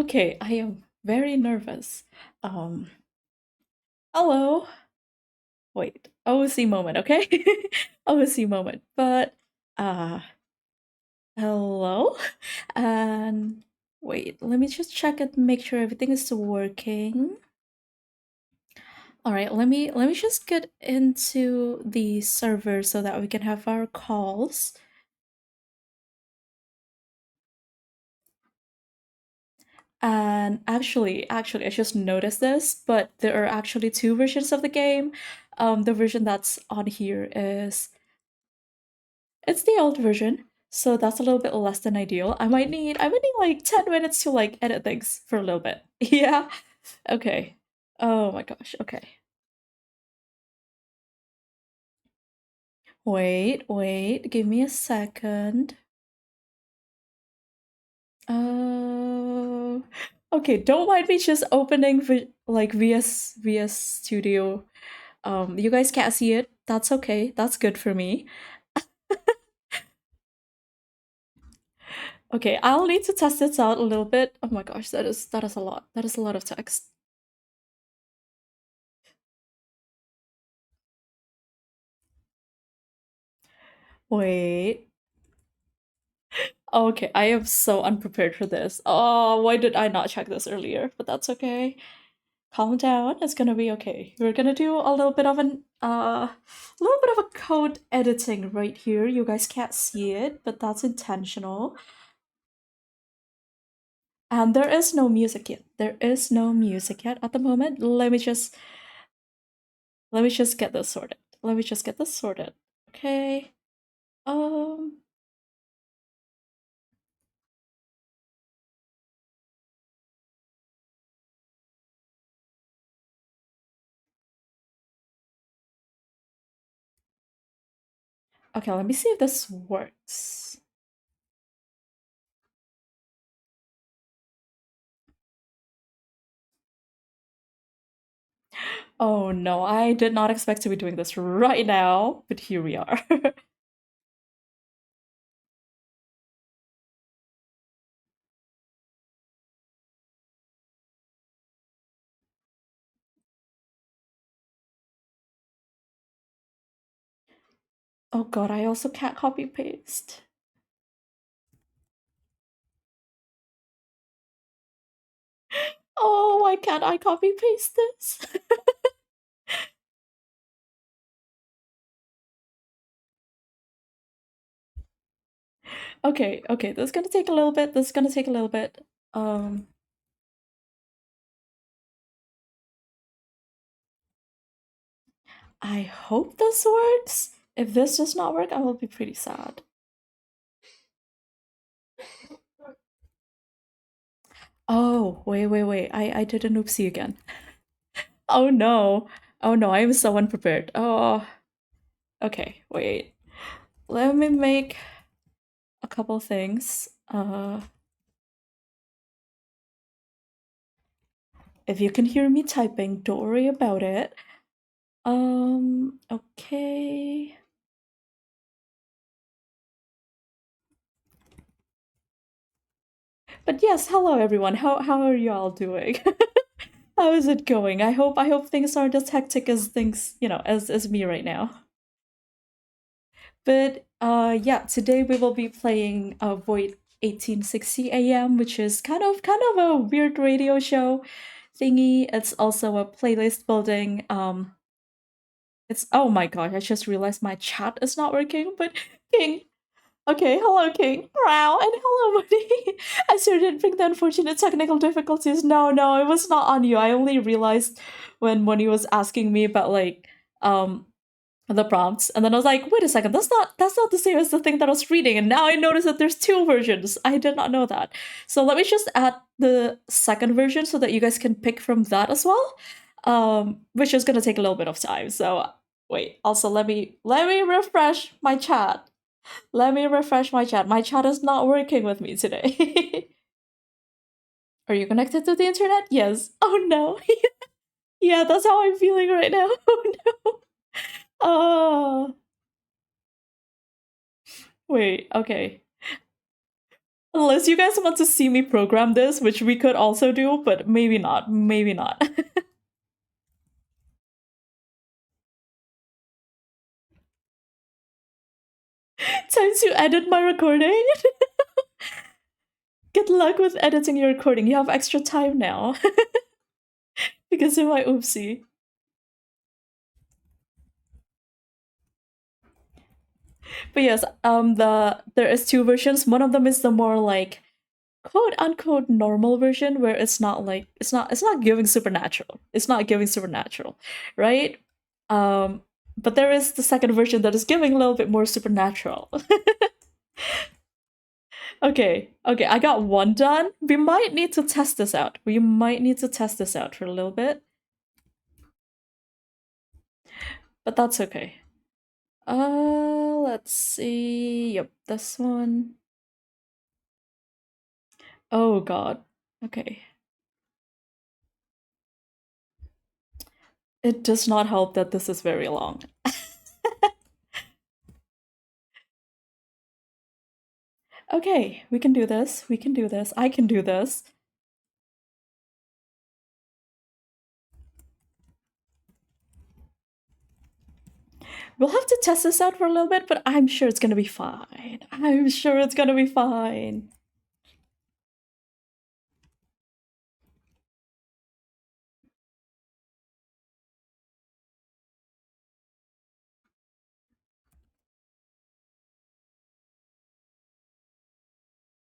Okay, I am very nervous. Um, Hello. Wait, OC moment, okay? OC moment. But uh hello? And wait, let me just check and make sure everything is working. All right, let me just get into the server so that we can have our calls. And actually, I just noticed this, but there are actually two versions of the game. The version that's on here is it's the old version, so that's a little bit less than ideal. I might need like 10 minutes to like edit things for a little bit. Yeah. Okay. Oh my gosh. Okay. Wait. Give me a second. Uh okay, don't mind me just opening like VS Studio. You guys can't see it. That's okay. That's good for me. Okay, I'll need to test this out a little bit. Oh my gosh, that is a lot. That is a lot of text. Wait. Okay, I am so unprepared for this. Oh, why did I not check this earlier? But that's okay. Calm down. It's gonna be okay. We're gonna do a little bit of a code editing right here. You guys can't see it, but that's intentional. And there is no music yet. There is no music yet at the moment. Let me just get this sorted. Let me just get this sorted. Okay. Um okay, let me see if this works. Oh no, I did not expect to be doing this right now, but here we are. Oh god, I also can't copy paste. Oh, why can't I copy paste this? Okay, this is gonna take a little bit. This is gonna take a little bit. Um, I hope this works. If this does not work, I will be pretty sad. Oh, wait. I did an oopsie again. Oh no. Oh no, I am so unprepared. Oh, okay, wait. Let me make a couple things. If you can hear me typing, don't worry about it. Okay. But yes, hello everyone. How are you all doing? How is it going? I hope things aren't as hectic as things, as me right now. But yeah, today we will be playing Void 1860 AM, which is kind of a weird radio show thingy. It's also a playlist building. It's oh my gosh, I just realized my chat is not working, but King. Okay, hello King. Wow, and hello Money. I sure didn't bring the unfortunate technical difficulties. No, it was not on you. I only realized when Money was asking me about like the prompts, and then I was like, wait a second, that's not the same as the thing that I was reading, and now I notice that there's two versions. I did not know that. So let me just add the second version so that you guys can pick from that as well. Which is gonna take a little bit of time. So wait, also let me refresh my chat. Let me refresh my chat. My chat is not working with me today. Are you connected to the internet? Yes. Oh no. Yeah, that's how I'm feeling right now. Oh no. Oh, wait. Okay. Unless you guys want to see me program this, which we could also do, but maybe not. Maybe not. Time to edit my recording. Good luck with editing your recording. You have extra time now because of my oopsie. But yes, there is two versions. One of them is the more like quote unquote normal version where it's not like it's not giving supernatural. It's not giving supernatural, right? Um, but there is the second version that is giving a little bit more supernatural. Okay, I got one done. We might need to test this out. We might need to test this out for a little bit, but that's okay. Let's see. Yep, this one. Oh god. Okay. It does not help that this is very long. Okay, we can do this. We can do this. I can do this. We'll have to test this out for a little bit, but I'm sure it's gonna be fine. I'm sure it's gonna be fine.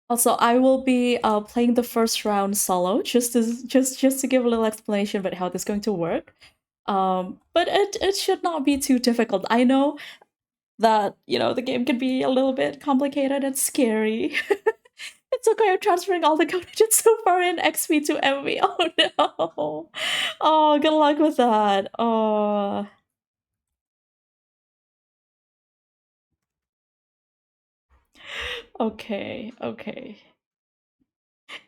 Also, I will be playing the first round solo, just to give a little explanation about how this is going to work. But it should not be too difficult. I know that the game can be a little bit complicated and scary. It's okay. I'm transferring all the code digits so far in XP to MV. Oh no! Oh, good luck with that. Oh, okay.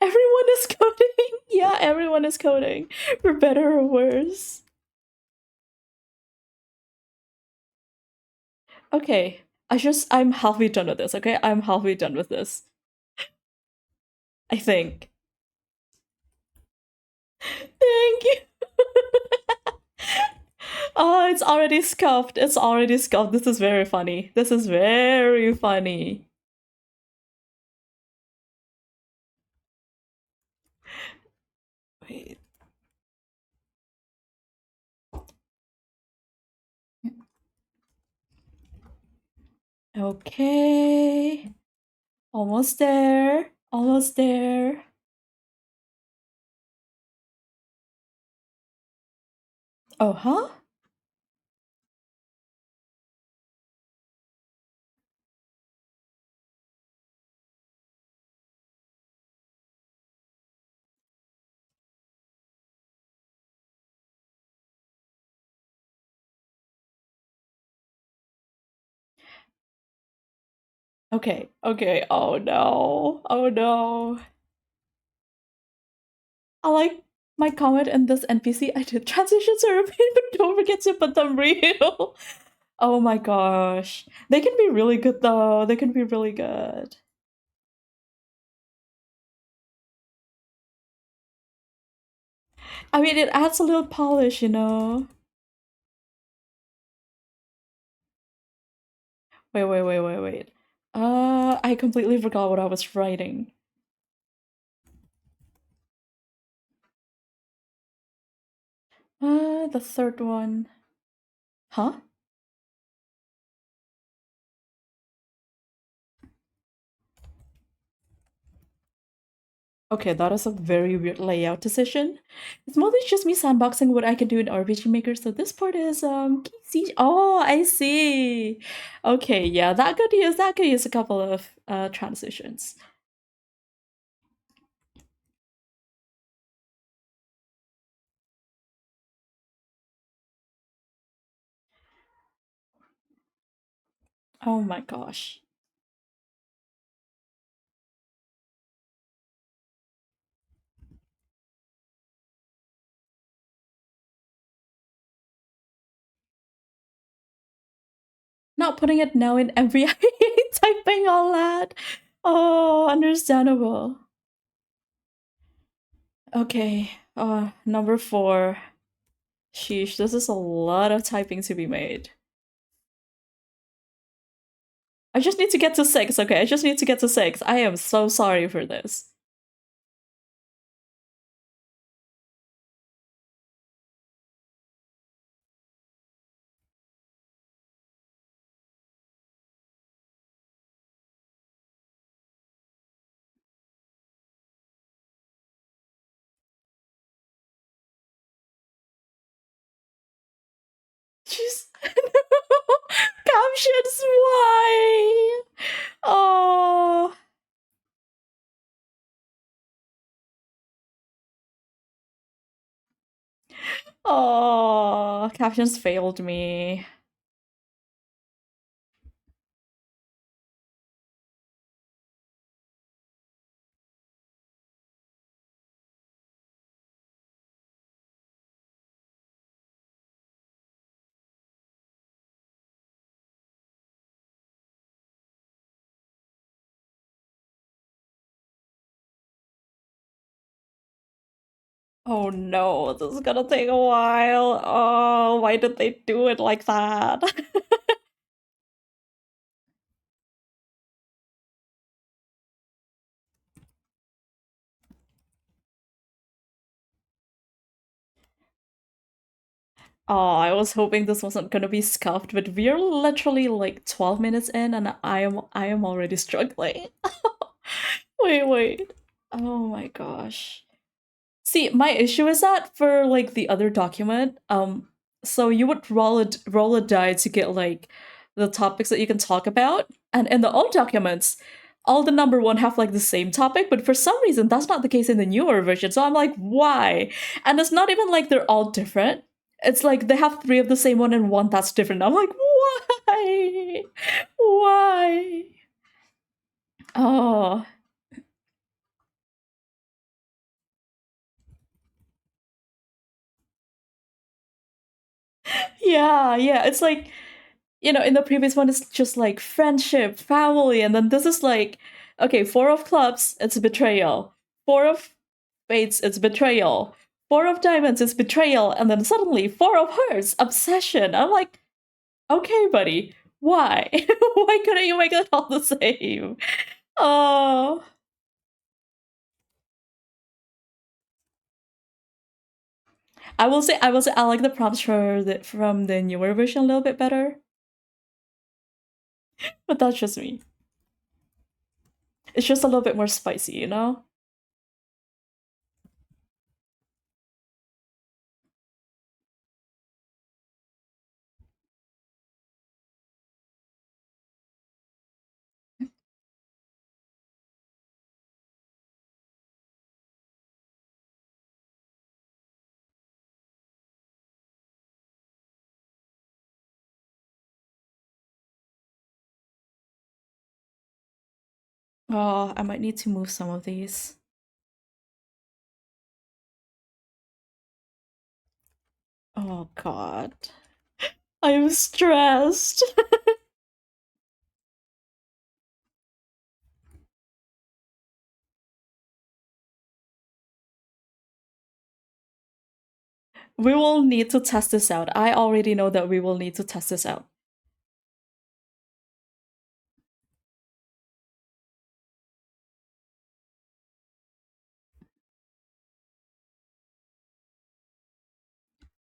Everyone is coding. Yeah, everyone is coding, for better or worse. Okay, I'm halfway done with this. Okay, I'm halfway done with this. I think. Thank you. Oh, it's already scuffed. It's already scuffed. This is very funny. This is very funny. Wait. Okay. Almost there. Almost there. Oh, huh? Okay. Oh no. Oh no. I like my comment in this NPC. I did transitions are a pain, but don't forget to put them real. Oh my gosh. They can be really good though. They can be really good. I mean, it adds a little polish. Wait. I completely forgot what I was writing. The third one. Huh? Okay, that is a very weird layout decision. It's mostly just me sandboxing what I can do in RPG Maker, so this part is key. Oh, I see. Okay, yeah, that could use a couple of transitions. Oh my gosh. Not putting it now in every typing all that. Oh, understandable. Okay. Number four. Sheesh, this is a lot of typing to be made. I just need to get to six, okay? I just need to get to six. I am so sorry for this. She's captions. Why? Oh, oh, captions failed me. Oh no, this is gonna take a while. Oh, why did they do it like that? Oh, I was hoping this wasn't gonna be scuffed, but we're literally like 12 minutes in and I am already struggling. Wait. Oh my gosh. See, my issue is that for like the other document, so you would roll a die to get like the topics that you can talk about, and in the old documents, all the number one have like the same topic, but for some reason that's not the case in the newer version. So I'm like, why? And it's not even like they're all different. It's like they have three of the same one and one that's different. I'm like, why? Why? Oh, yeah. It's like in the previous one, it's just like friendship, family, and then this is like, okay, four of clubs, it's betrayal. Four of spades, it's betrayal. Four of diamonds, it's betrayal, and then suddenly four of hearts, obsession. I'm like, okay, buddy, why? Why couldn't you make it all the same? Oh, I will say, I like the prompts from the newer version a little bit better, but that's just me. It's just a little bit more spicy. Oh, I might need to move some of these. Oh god. I'm stressed. We will need to test this out. I already know that we will need to test this out.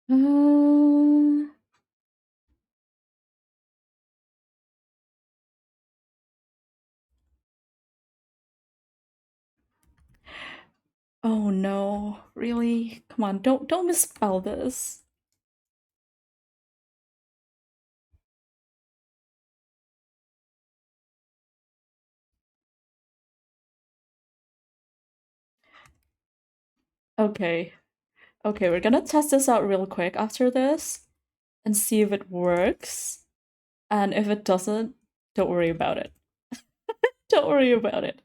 Uh, oh no. Really? Come on, don't misspell this. Okay. Okay, we're gonna test this out real quick after this and see if it works. And if it doesn't, don't worry about it. Don't worry about it.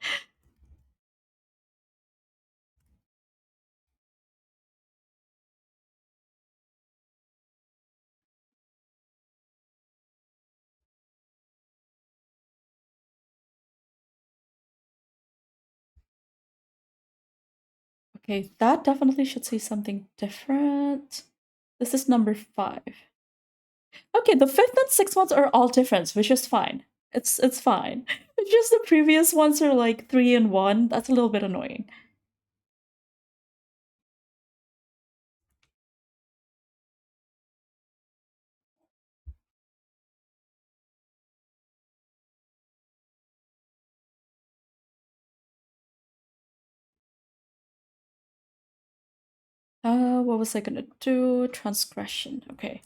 Okay, that definitely should say something different. This is number 5. Okay, the 5th and 6th ones are all different, which is fine. It's fine. It's just the previous ones are like 3 and 1. That's a little bit annoying. What was I gonna do? Transgression. Okay.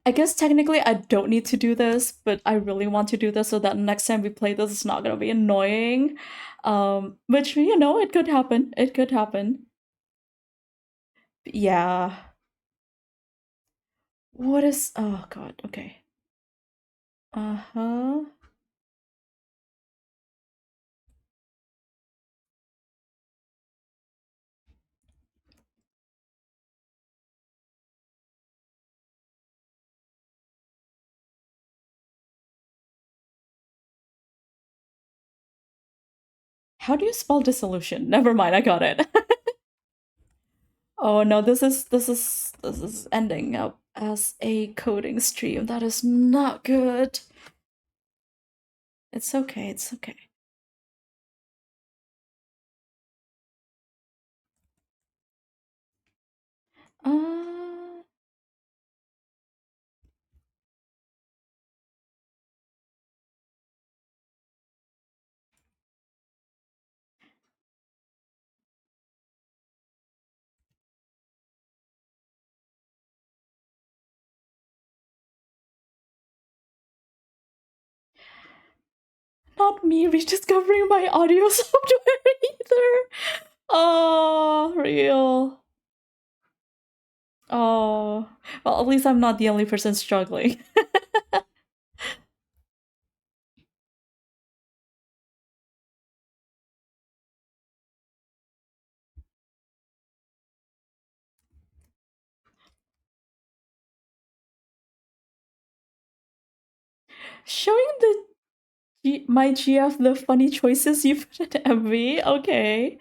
I guess technically I don't need to do this, but I really want to do this so that next time we play this, it's not gonna be annoying. Which it could happen. It could happen. Yeah. What is? Oh God. Okay. Uh-huh. How do you spell dissolution? Never mind. I got it. Oh no, this is ending up as a coding stream. That is not good. It's okay. It's okay. Uh, Not me rediscovering my audio software either. Oh, real. Oh, well, at least I'm not the only person struggling. Showing my GF the funny choices you put in MV. Okay.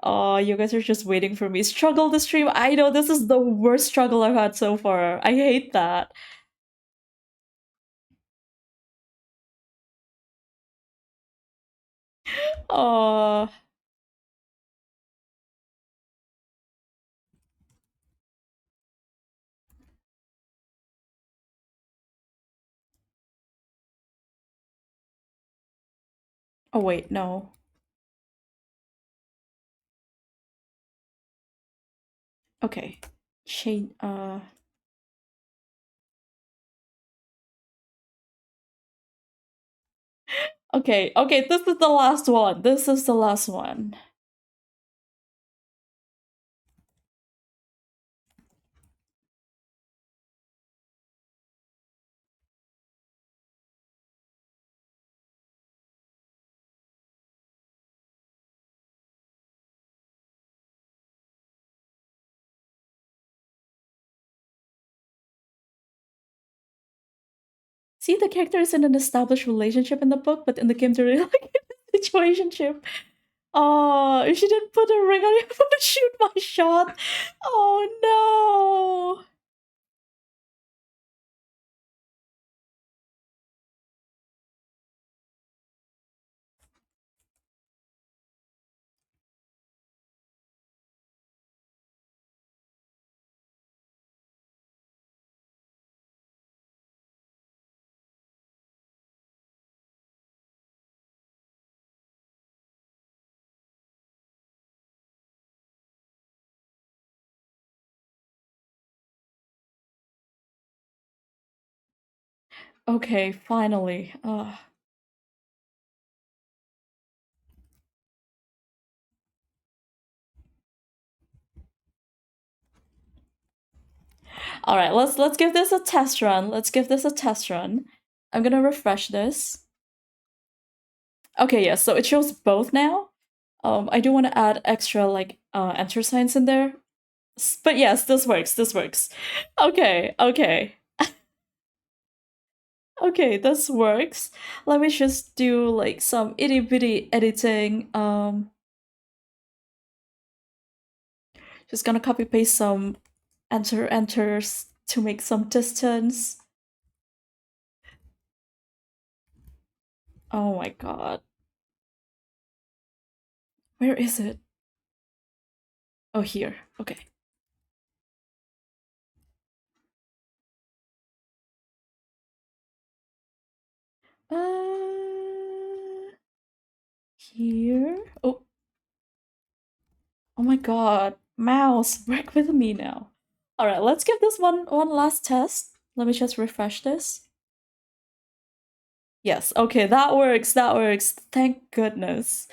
Oh, you guys are just waiting for me. Struggle to stream. I know this is the worst struggle I've had so far. I hate that. Oh, oh wait, no. Okay. Shade. Okay. Okay. This is the last one. This is the last one. See, the character is in an established relationship in the book, but in the game they're like in a situationship. Oh, if she didn't put a ring on it, I would shoot my shot. Oh no. Okay, finally. All right, let's give this a test run. Let's give this a test run. I'm gonna refresh this. Okay, yeah, so it shows both now. I do want to add extra like enter signs in there. But yes, this works. This works. Okay, okay. Okay, this works. Let me just do like some itty bitty editing. Just gonna copy paste some enters to make some distance. Oh my god. Where is it? Oh, here. Okay. Here. Oh, oh my god. Mouse, work with me now. All right, let's give this one last test. Let me just refresh this. Yes, okay, that works. That works. Thank goodness.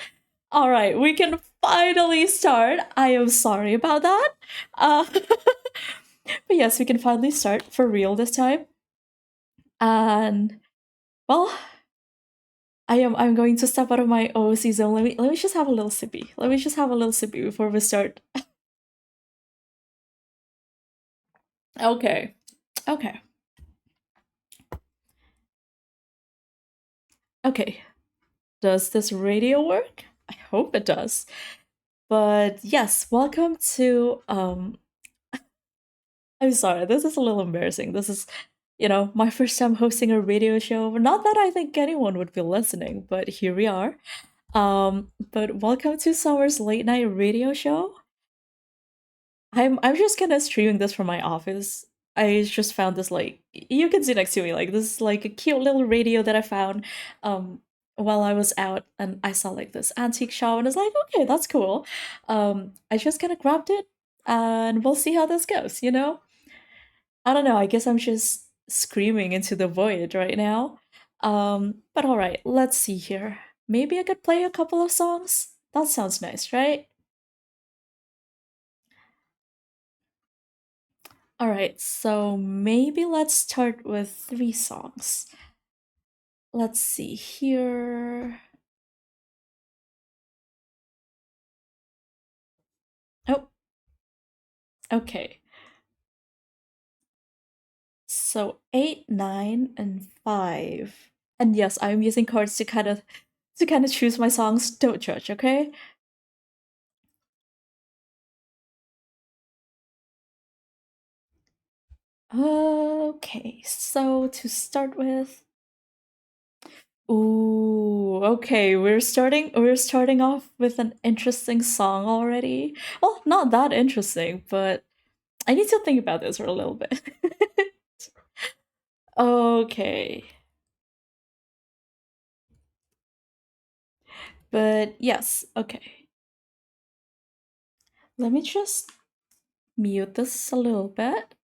All right, we can finally start. I am sorry about that. But yes, we can finally start for real this time. And well, I'm going to step out of my OOC zone. Let me just have a little sippy. Let me just have a little sippy before we start. Okay. Okay. Okay. Does this radio work? I hope it does. But yes, welcome to I'm sorry, this is a little embarrassing. This is, my first time hosting a radio show. Not that I think anyone would be listening, but here we are. But welcome to Summer's late night radio show. I'm just kind of streaming this from my office. I just found this like you can see next to me like this is like a cute little radio that I found while I was out and I saw like this antique shop and I was like, okay, that's cool. I just kind of grabbed it and we'll see how this goes. I don't know, I guess I'm just screaming into the void right now. But all right, let's see here. Maybe I could play a couple of songs. That sounds nice, right? All right, so maybe let's start with 3 songs. Let's see here. Oh, okay. So 8, 9, and 5. And yes, I'm using cards to kind of choose my songs. Don't judge, okay? Okay, so to start with, ooh, okay, we're starting off with an interesting song already. Well, not that interesting, but I need to think about this for a little bit. Okay. But yes, okay. Let me just mute this a little bit.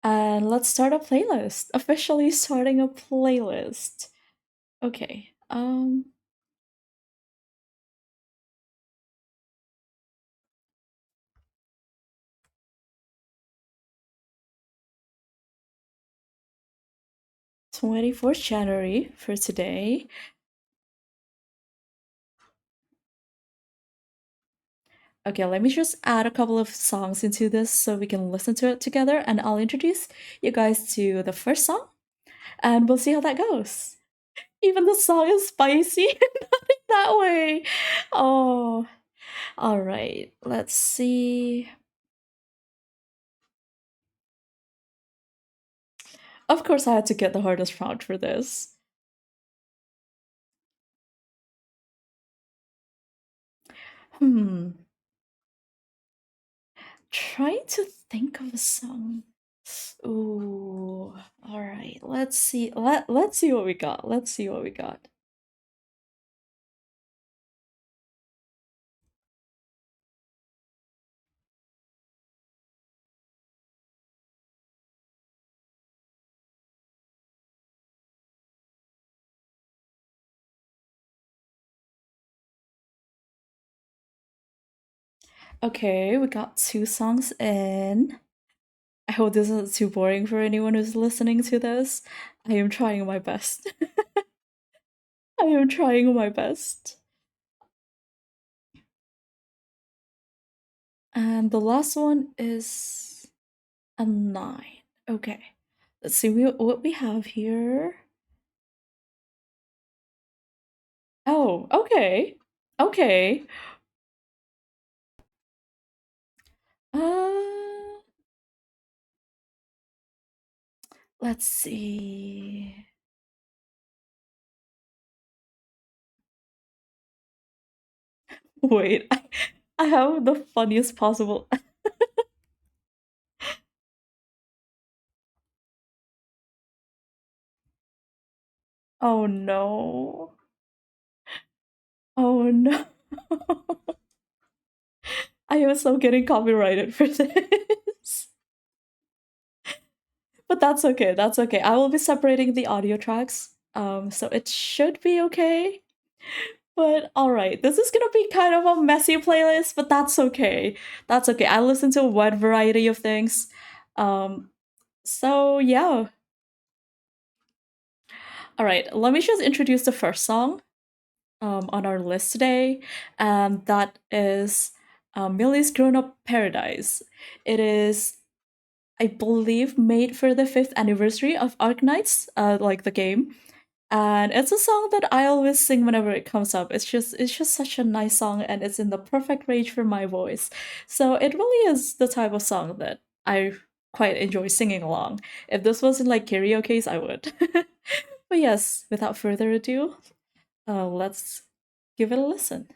And let's start a playlist. Officially starting a playlist. Okay. 24th January for today. Okay, let me just add a couple of songs into this so we can listen to it together and I'll introduce you guys to the first song and we'll see how that goes. Even the song is spicy that way. Oh, all right. Let's see. Of course, I had to get the hardest prompt for this. Hmm. Trying to think of a song. Ooh. All right. Let's see. Let's see what we got. Let's see what we got. Okay, we got 2 songs in. I hope this isn't too boring for anyone who's listening to this. I am trying my best. I am trying my best. And the last one is a 9. Okay. Let's see what we have here. Oh, okay. Okay. Uh, let's see. Wait, I have the funniest possible. Oh no. Oh no. I am so getting copyrighted for this. But that's okay. That's okay. I will be separating the audio tracks. So it should be okay. But all right, this is gonna be kind of a messy playlist, but that's okay. That's okay. I listen to a wide variety of things. Um, so yeah. All right, let me just introduce the first song on our list today, and that is Millie's Grown Up Paradise. It is, I believe, made for the 5th anniversary of Arknights, like the game. And it's a song that I always sing whenever it comes up. It's just such a nice song, and it's in the perfect range for my voice. So it really is the type of song that I quite enjoy singing along. If this wasn't like karaoke's, I would. But yes, without further ado, let's give it a listen.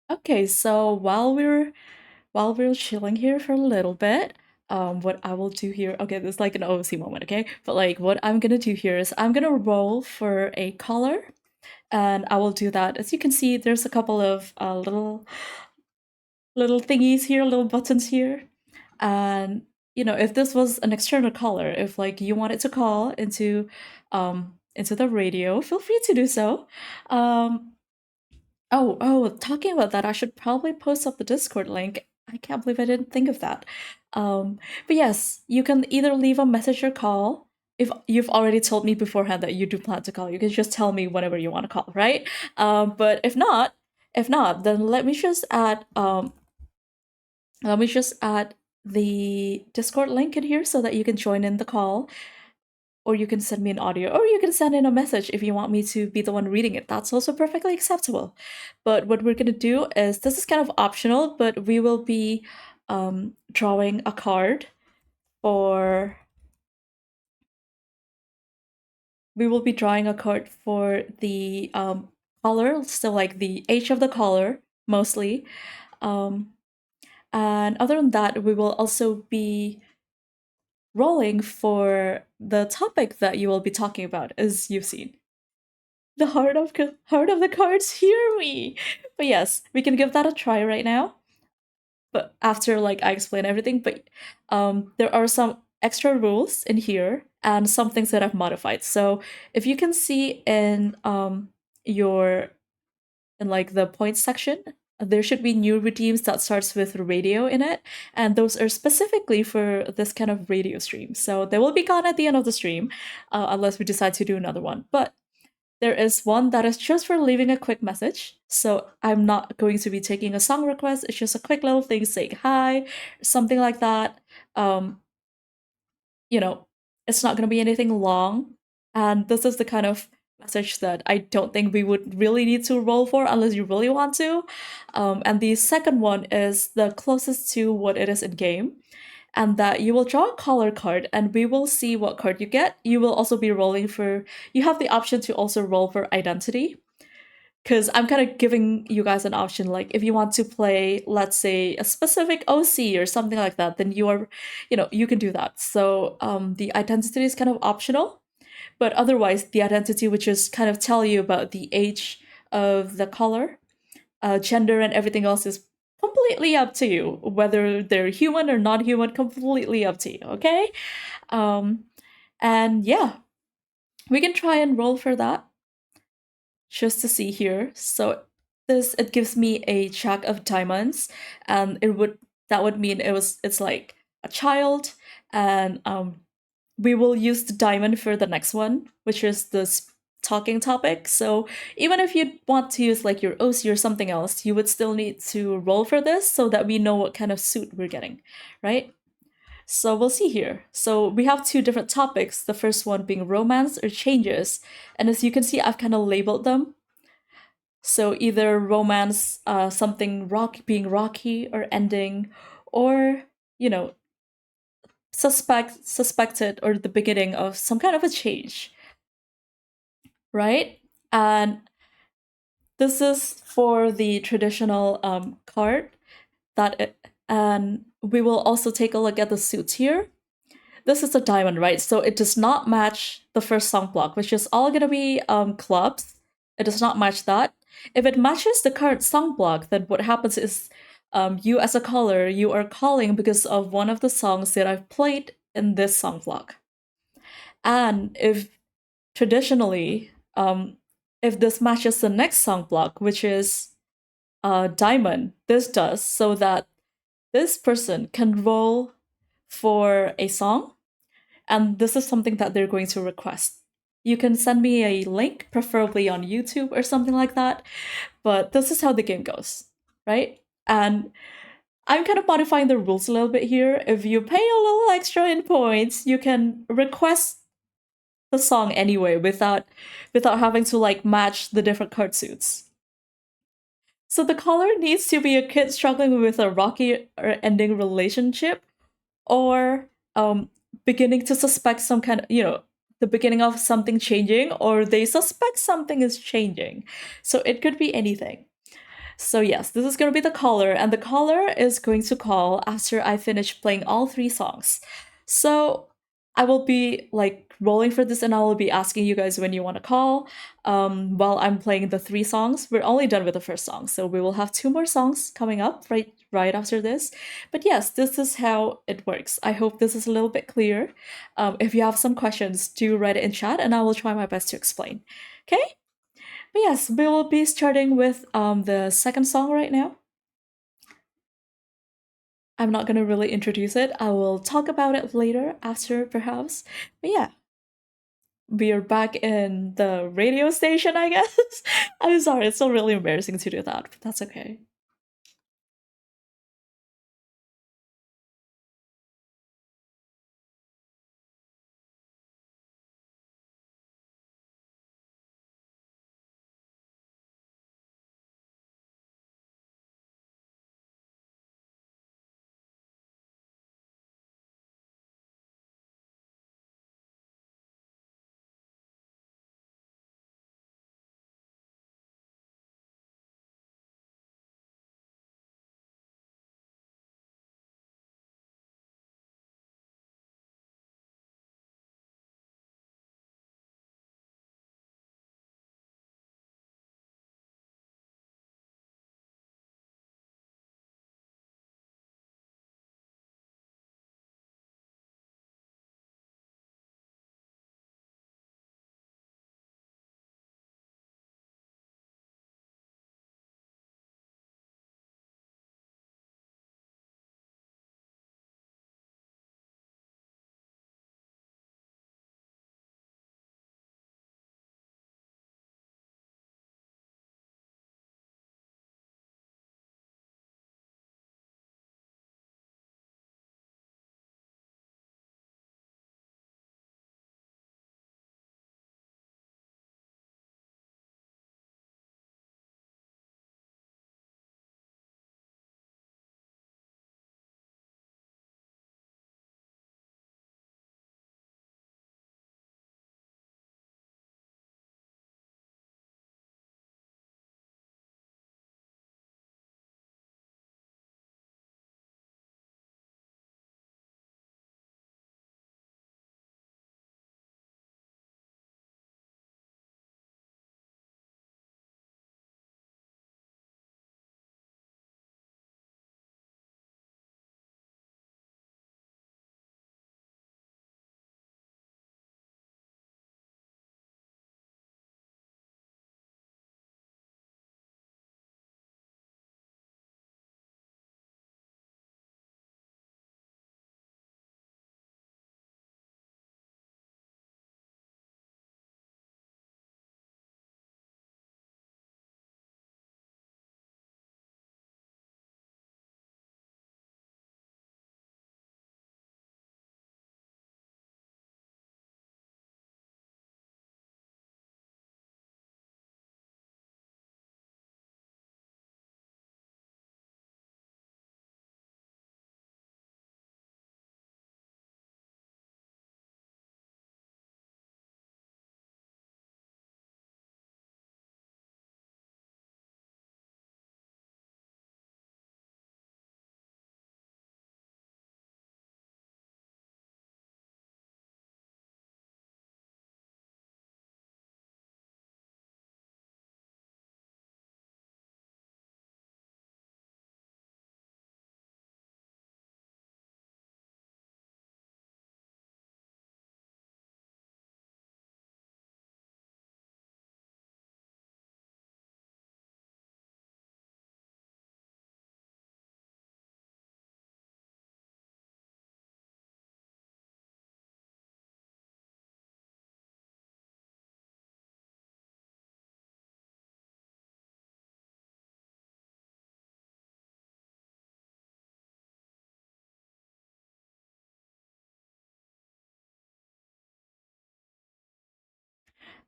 Okay, so while we're chilling here for a little bit, what I will do here, okay, this is like an OC moment, okay? But like what I'm gonna do here is I'm gonna roll for a color, and I will do that. As you can see, there's a couple of little thingies here, little buttons here. And if this was an external caller, if like you wanted to call into the radio, feel free to do so. Um, oh, talking about that, I should probably post up the Discord link. I can't believe I didn't think of that. But yes, you can either leave a message or call. If you've already told me beforehand that you do plan to call, you can just tell me whenever you want to call, right? But if not, then let me just add the Discord link in here so that you can join in the call, or you can send me an audio, or you can send in a message if you want me to be the one reading it. That's also perfectly acceptable. But what we're going to do is this is kind of optional, but drawing a card for. We will be drawing a card for the color, so like the age of the color mostly. Um, and other than that, we will also be rolling for the topic that you will be talking about, as you've seen. The heart of the cards, hear me. But yes, we can give that a try right now. But after like I explain everything, but there are some extra rules in here and some things that I've modified. So if you can see your in like the points section, there should be new redeems that starts with radio in it, and those are specifically for this kind of radio stream. So they will be gone at the end of the stream, unless we decide to do another one. But there is one that is just for leaving a quick message. So I'm not going to be taking a song request. It's just a quick little thing saying hi, something like that. Um, you know, it's not going to be anything long. And this is the kind of message that I don't think we would really need to roll for unless you really want to. And the second one is the closest to what it is in game. And that you will draw a color card and we will see what card you get. You will also be rolling for, you have the option to also roll for identity. Because I'm kind of giving you guys an option, like if you want to play, let's say, a specific OC or something like that, then you can do that. So the identity is kind of optional, but otherwise, the identity would just kind of tell you about the age of the color, gender, and everything else is completely up to you. Whether they're human or not human, completely up to you. Okay, um, and yeah, we can try and roll for that just to see here. So it gives me a jack of diamonds, and that would mean it's like a child, and we will use the diamond for the next one, which is this talking topic. So even if you want to use like your OC or something else, you would still need to roll for this so that we know what kind of suit we're getting, right? So we'll see here. So we have two different topics. The first one being romance or changes. And as you can see, I've kind of labeled them. So either romance, something being rocky or ending, or you know, suspected or the beginning of some kind of a change, right? And this is for the traditional card and we will also take a look at the suits here. This is a diamond, right? So it does not match the first song block, which is all gonna be clubs. It does not match that. If it matches the current song block, then what happens is you as a caller, you are calling because of one of the songs that I've played in this song block. And if traditionally, if this matches the next song block, which is diamond, this does so that this person can roll for a song, and this is something that they're going to request. You can send me a link, preferably on YouTube or something like that, but this is how the game goes, right? And I'm kind of modifying the rules a little bit here. If you pay a little extra in points, you can request the song anyway without having to like match the different card suits. So the caller needs to be a kid struggling with a rocky or ending relationship, or beginning to suspect some kind of, the beginning of something changing, or they suspect something is changing. So it could be anything. So yes, this is going to be the caller, and the caller is going to call after I finish playing all three songs. So I will be like rolling for this, and I will be asking you guys when you want to call. While I'm playing the three songs, we're only done with the first song, so we will have two more songs coming up right after this. But yes, this is how it works. I hope this is a little bit clear. If you have some questions, do write it in chat, and I will try my best to explain. Okay. But yes, we will be starting with the second song right now. I'm not gonna really introduce it. I will talk about it later after perhaps. But yeah, we are back in the radio station, I guess. I'm sorry, it's still really embarrassing to do that, but that's okay.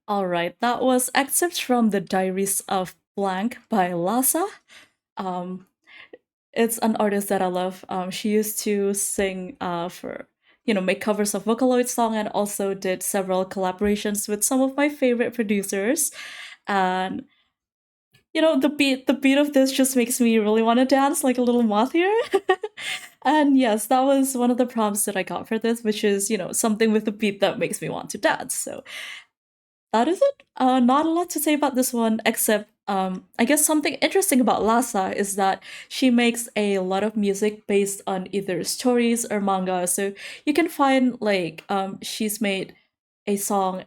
All right, that was excerpts from the Diaries of Blank by Lhasa. Um, it's an artist that I love. She used to sing for make covers of Vocaloid song and also did several collaborations with some of my favorite producers. And the beat of this just makes me really want to dance like a little moth here. And yes, that was one of the prompts that I got for this, which is, something with the beat that makes me want to dance. So that is it. Not a lot to say about this one, except I guess something interesting about Lhasa is that she makes a lot of music based on either stories or manga. So you can find like she's made a song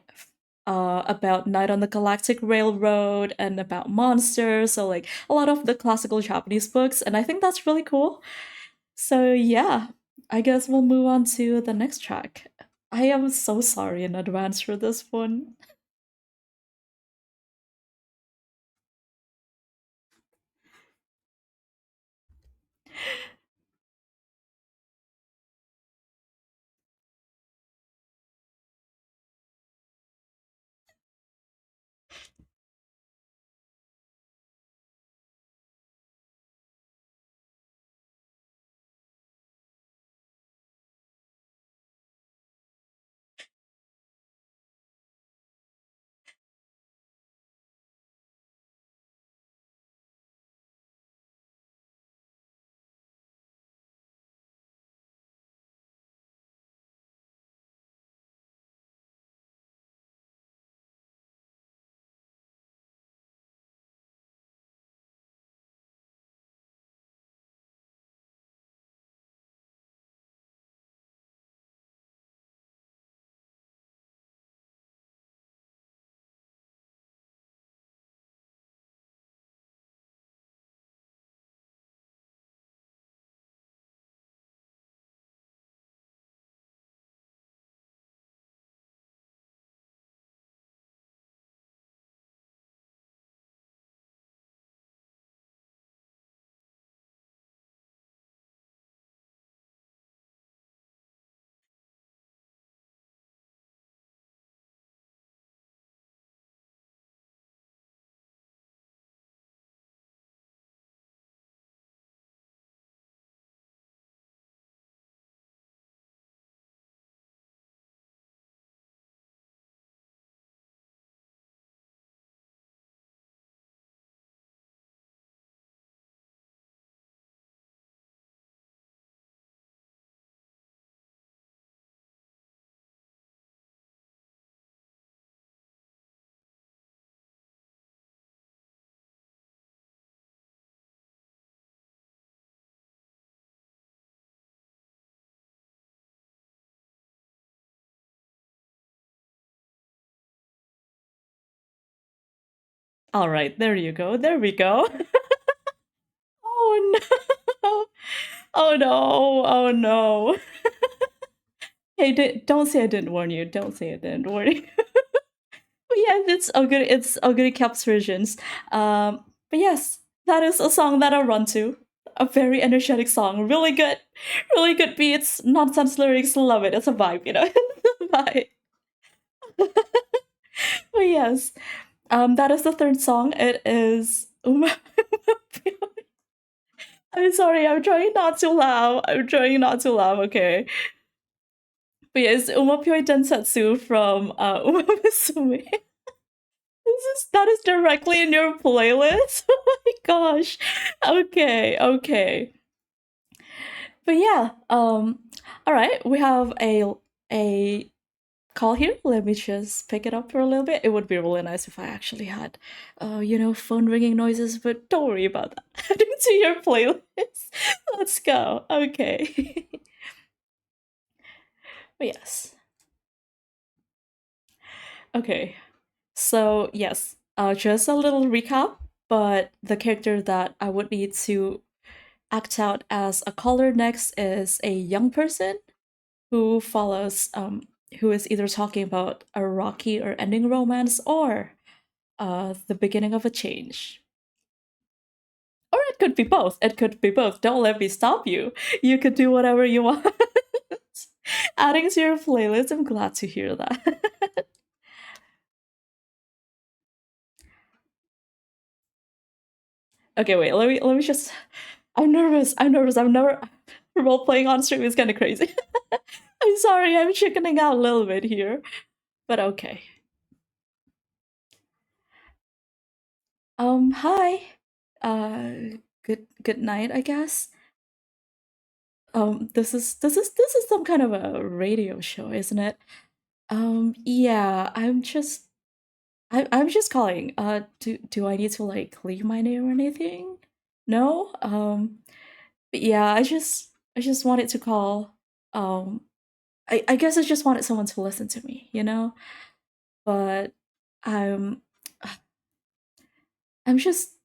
about Night on the Galactic Railroad and about monsters. So like a lot of the classical Japanese books, and I think that's really cool. So yeah, I guess we'll move on to the next track. I am so sorry in advance for this one. All right, there you go. There we go. Oh no. Oh no. Oh no. Hey, don't say I didn't warn you. Don't say I didn't warn you. But yes, it's Oguri Cap's versions. But yes, that is a song that I run to. A very energetic song. Really good beats, nonsense lyrics, love it. It's a vibe, It's a vibe. But yes. That is the third song. It is I'm sorry, I'm trying not to laugh. I'm trying not to laugh, okay. But yes, Umapyoi Densetsu from Uma Musume. That is directly in your playlist. Oh my gosh. Okay, okay. But yeah, all right, we have a call here. Let me just pick it up for a little bit. It would be really nice if I actually had phone ringing noises, but don't worry about that. Adding to your playlist. Let's go. Okay. But yes. Okay. So yes, just a little recap, but the character that I would need to act out as a caller next is a young person who follows who is either talking about a rocky or ending romance or the beginning of a change. Or it could be both. It could be both. Don't let me stop you. You could do whatever you want. Adding to your playlist, I'm glad to hear that. Okay, wait, let me just I'm nervous. I'm nervous. I've never role playing on stream is kind of crazy. I'm sorry. I'm chickening out a little bit here, but okay. Hi. Good night, I guess. This is some kind of a radio show, isn't it? Yeah, I'm just calling. Do I need to like leave my name or anything? No? But yeah, I just wanted to call. Um, I guess I just wanted someone to listen to me, you know? But I'm I'm just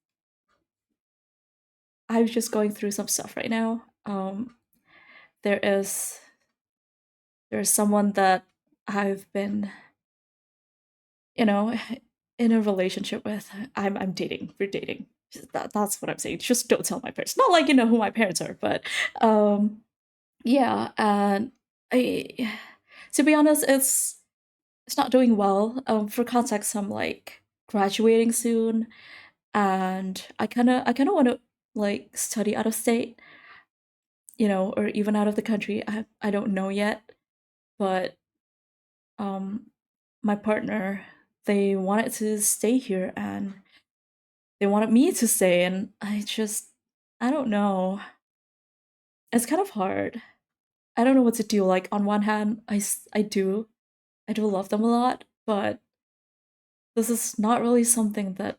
I'm just going through some stuff right now. There is there's someone that I've been, you know, in a relationship with. I'm dating. We're dating. That's what I'm saying. Just don't tell my parents. Not like you know who my parents are, but um yeah, and I to be honest, it's not doing well. For context, I'm like graduating soon, and I kind of want to like study out of state, or even out of the country. I don't know yet, but um my partner, they wanted to stay here and they wanted me to stay, and I don't know. It's kind of hard. I don't know what to do. Like on one hand, I do love them a lot, but this is not really something that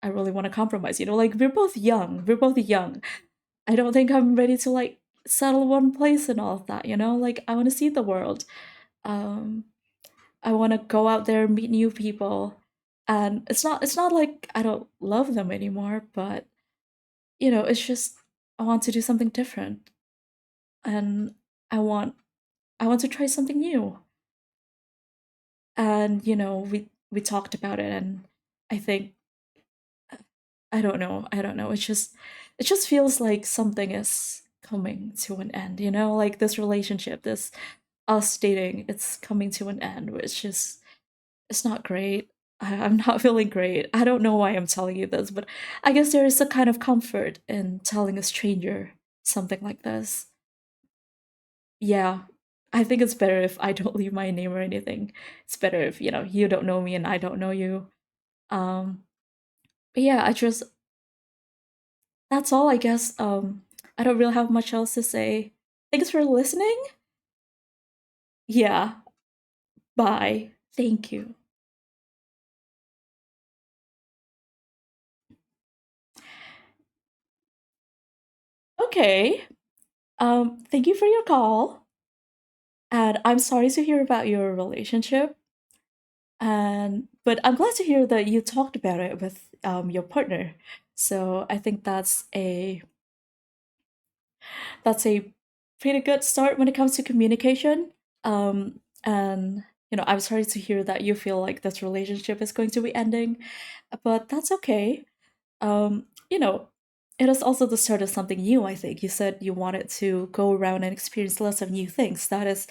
I really want to compromise. Like we're both young. We're both young. I don't think I'm ready to like settle one place and all of that. Like I want to see the world. Um I want to go out there, meet new people. And it's not like I don't love them anymore, but it's just I want to do something different. And I want I want to try something new. And we talked about it, and I think I don't know. I don't know. It just feels like something is coming to an end, like this relationship, this us dating, it's coming to an end, which is it's not great. I'm not feeling great. I don't know why I'm telling you this, but I guess there is a kind of comfort in telling a stranger something like this. Yeah. I think it's better if I don't leave my name or anything. It's better if, you don't know me and I don't know you. Um but yeah, that's all I guess. I don't really have much else to say. Thanks for listening. Yeah. Bye. Thank you. Okay. Thank you for your call. And I'm sorry to hear about your relationship. And but I'm glad to hear that you talked about it with your partner. So I think that's a pretty good start when it comes to communication. And I'm sorry to hear that you feel like this relationship is going to be ending, but that's okay. Um, you know, it is also the start of something new, I think. You said you wanted to go around and experience lots of new things. That is,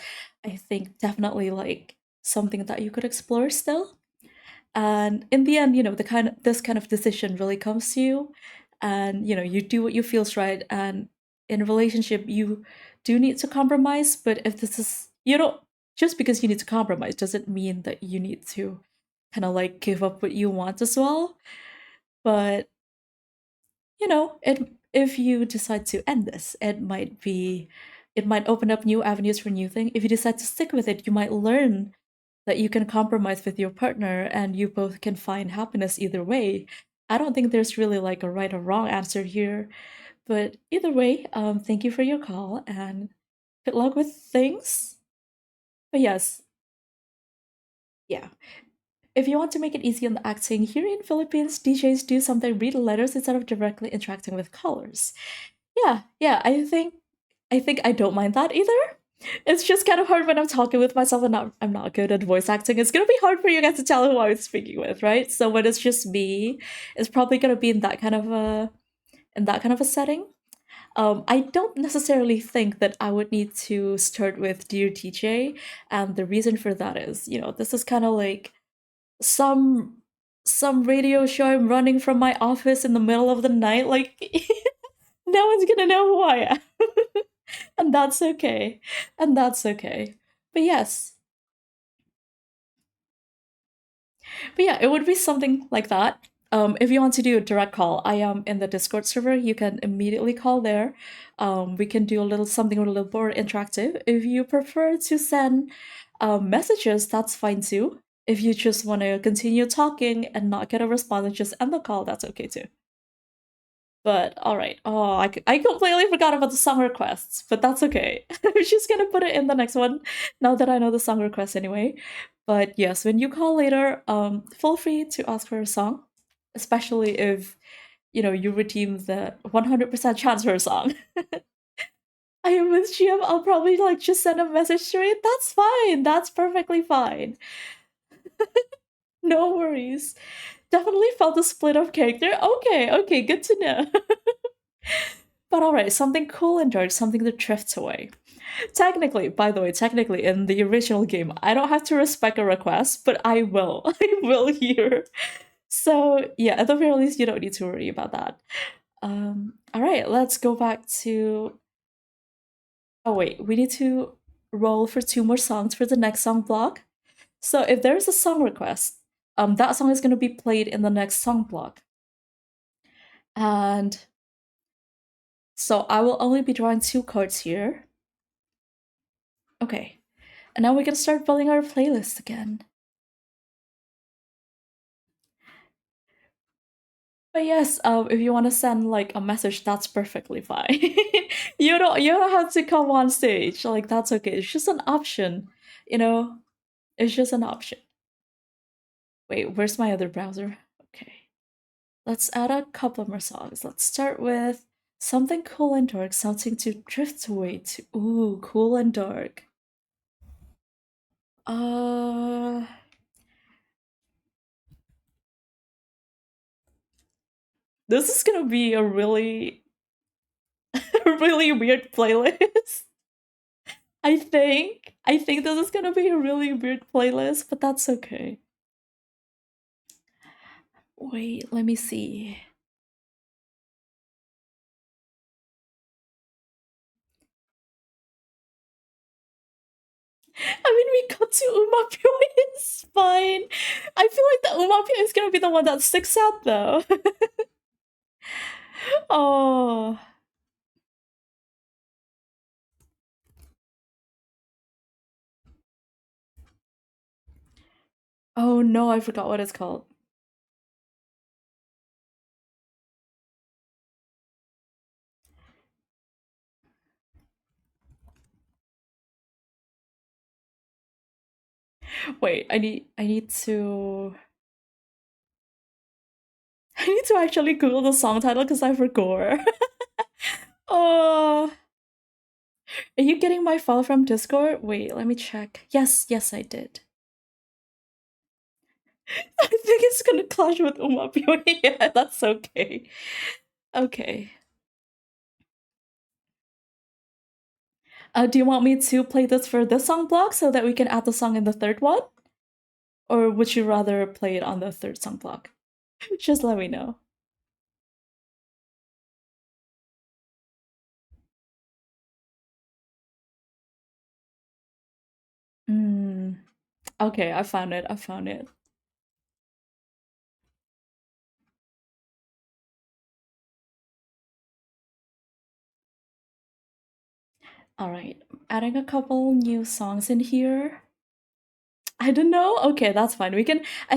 I think, definitely like something that you could explore still. And in the end, this kind of decision really comes to you, and you do what you feels right. And in a relationship, you do need to compromise. But if this is, just because you need to compromise doesn't mean that you need to kind of like give up what you want as well. But it if you decide to end this, it might open up new avenues for new things. If you decide to stick with it, you might learn that you can compromise with your partner and you both can find happiness either way. I don't think there's really like a right or wrong answer here, but either way, thank you for your call and good luck with things. But yes, yeah. If you want to make it easy on the acting, here in Philippines, DJs do something read letters instead of directly interacting with callers. Yeah, yeah, I think I don't mind that either. It's just kind of hard when I'm talking with myself and I'm not good at voice acting. It's gonna be hard for you guys to tell who I'm speaking with, right? So when it's just me, it's probably gonna be in that kind of a setting. I don't necessarily think that I would need to start with Dear TJ, and the reason for that is, this is kind of like some some radio show I'm running from my office in the middle of the night. Like no one's gonna know who I am. And that's okay. And that's okay. But yes. But yeah, it would be something like that. If you want to do a direct call, I am in the Discord server. You can immediately call there. We can do a little something a little more interactive. If you prefer to send messages, that's fine too. If you just want to continue talking and not get a response and just end the call, that's okay too. But all right. Oh, I completely forgot about the song requests, but that's okay. I'm just gonna put it in the next one now that I know the song request anyway. But yes, when you call later, feel free to ask for a song, especially if you redeem the 100% chance for a song. I am with GM. I'll probably like just send a message to it. That's fine. That's perfectly fine. No worries. Definitely felt a split of character. Okay, okay, good to know. But alright, something cool and dark, something that drifts away. Technically, by the way, technically in the original game, I don't have to respect a request, but I will. I will here. So yeah, at the very least, you don't need to worry about that. Alright, let's go back to. Oh wait, we need to roll for two more songs for the next song block. So if there's a song request, that song is gonna be played in the next song block. And so I will only be drawing two cards here. Okay. And now we can start building our playlist again. But yes, if you want to send like a message, that's perfectly fine. You don't have to come on stage. Like that's okay. It's just an option. You know, it's just an option. Wait, where's my other browser? Okay. Let's add a couple more songs. Let's start with something cool and dark, something to drift away to. Ooh, cool and dark. Uh this is gonna be a really really weird playlist. I think this is gonna be a really weird playlist, but that's okay. Wait, let me see. I mean, we got to Umapyo. It's fine. I feel like the Umapyo is gonna be the one that sticks out, though. Oh, oh no, I forgot what it's called. Wait, I need to I need to actually Google the song title because I forgot. Oh, are you getting my file from Discord? Wait, let me check. Yes, yes, I did. I think it's gonna clash with Umapyo. Yeah, that's okay. Okay. Do you want me to play this for this song block so that we can add the song in the third one? Or would you rather play it on the third song block? Just let me know. Mm, okay, I found it. I found it. All right, adding a couple new songs in here. I don't know. Okay, that's fine. I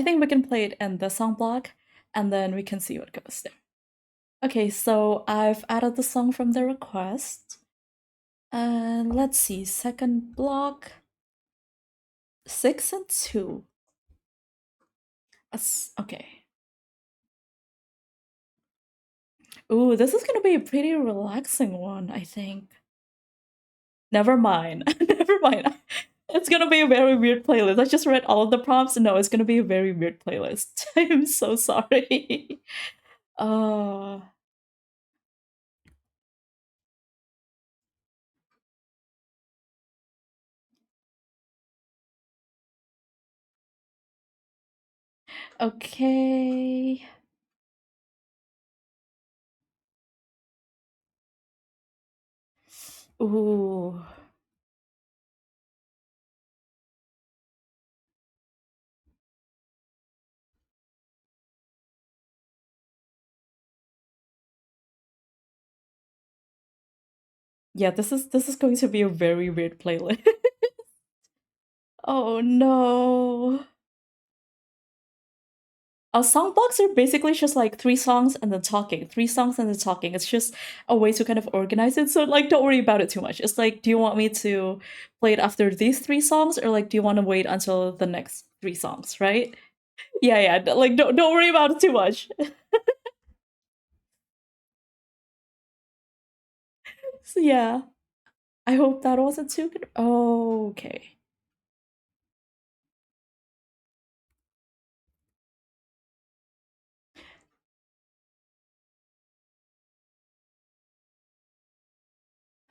think we can play it in the song block and then we can see what goes there. Okay, so I've added the song from the request. And let's see, second block 6 and 2. Okay. Ooh, this is gonna be a pretty relaxing one, I think. Never mind. Never mind. It's gonna be a very weird playlist. I just read all of the prompts. No, it's gonna be a very weird playlist. I'm so sorry. uh okay. Ooh. Yeah, this is going to be a very weird playlist. Oh no. Song blocks are basically just like three songs and then talking, three songs and then talking. It's just a way to kind of organize it. So like, don't worry about it too much. It's like, do you want me to play it after these three songs, or like, do you want to wait until the next three songs? Right? Yeah, yeah. Like, don't worry about it too much. So yeah, I hope that wasn't too good. Oh, okay.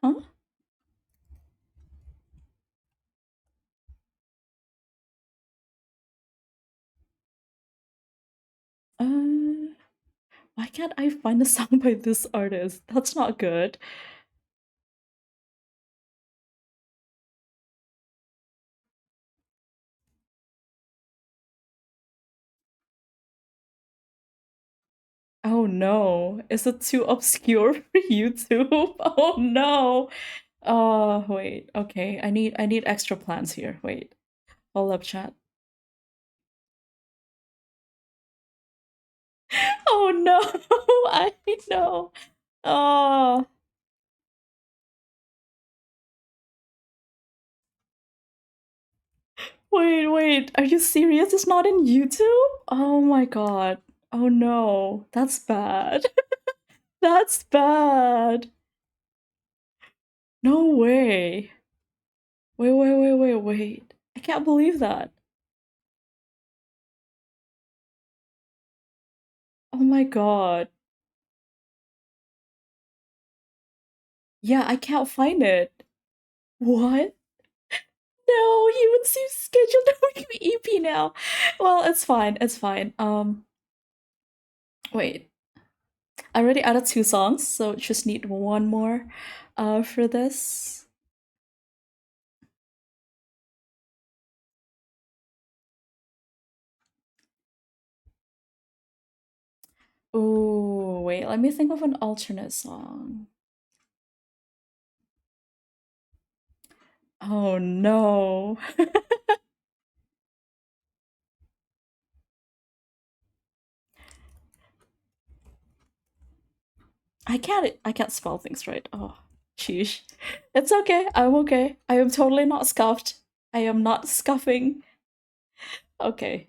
Huh? Uh, why can't I find a song by this artist? That's not good. Oh no. Is it too obscure for YouTube? Oh no. Wait. Okay. I need extra plans here. Wait. Hold up, chat. Oh no. I know. Oh, wait. Are you serious? It's not in YouTube? Oh my god. Oh no. That's bad. That's bad. No way. Wait. I can't believe that. Oh my god. Yeah, I can't find it. What? No, he would seem scheduled to make me EP now. Well, it's fine. It's fine. Wait. I already added two songs, so just need one more for this. Oh, wait, let me think of an alternate song. Oh no. I can't spell things right. Oh, sheesh. It's okay. I'm okay. I am totally not scuffed. I am not scuffing. Okay.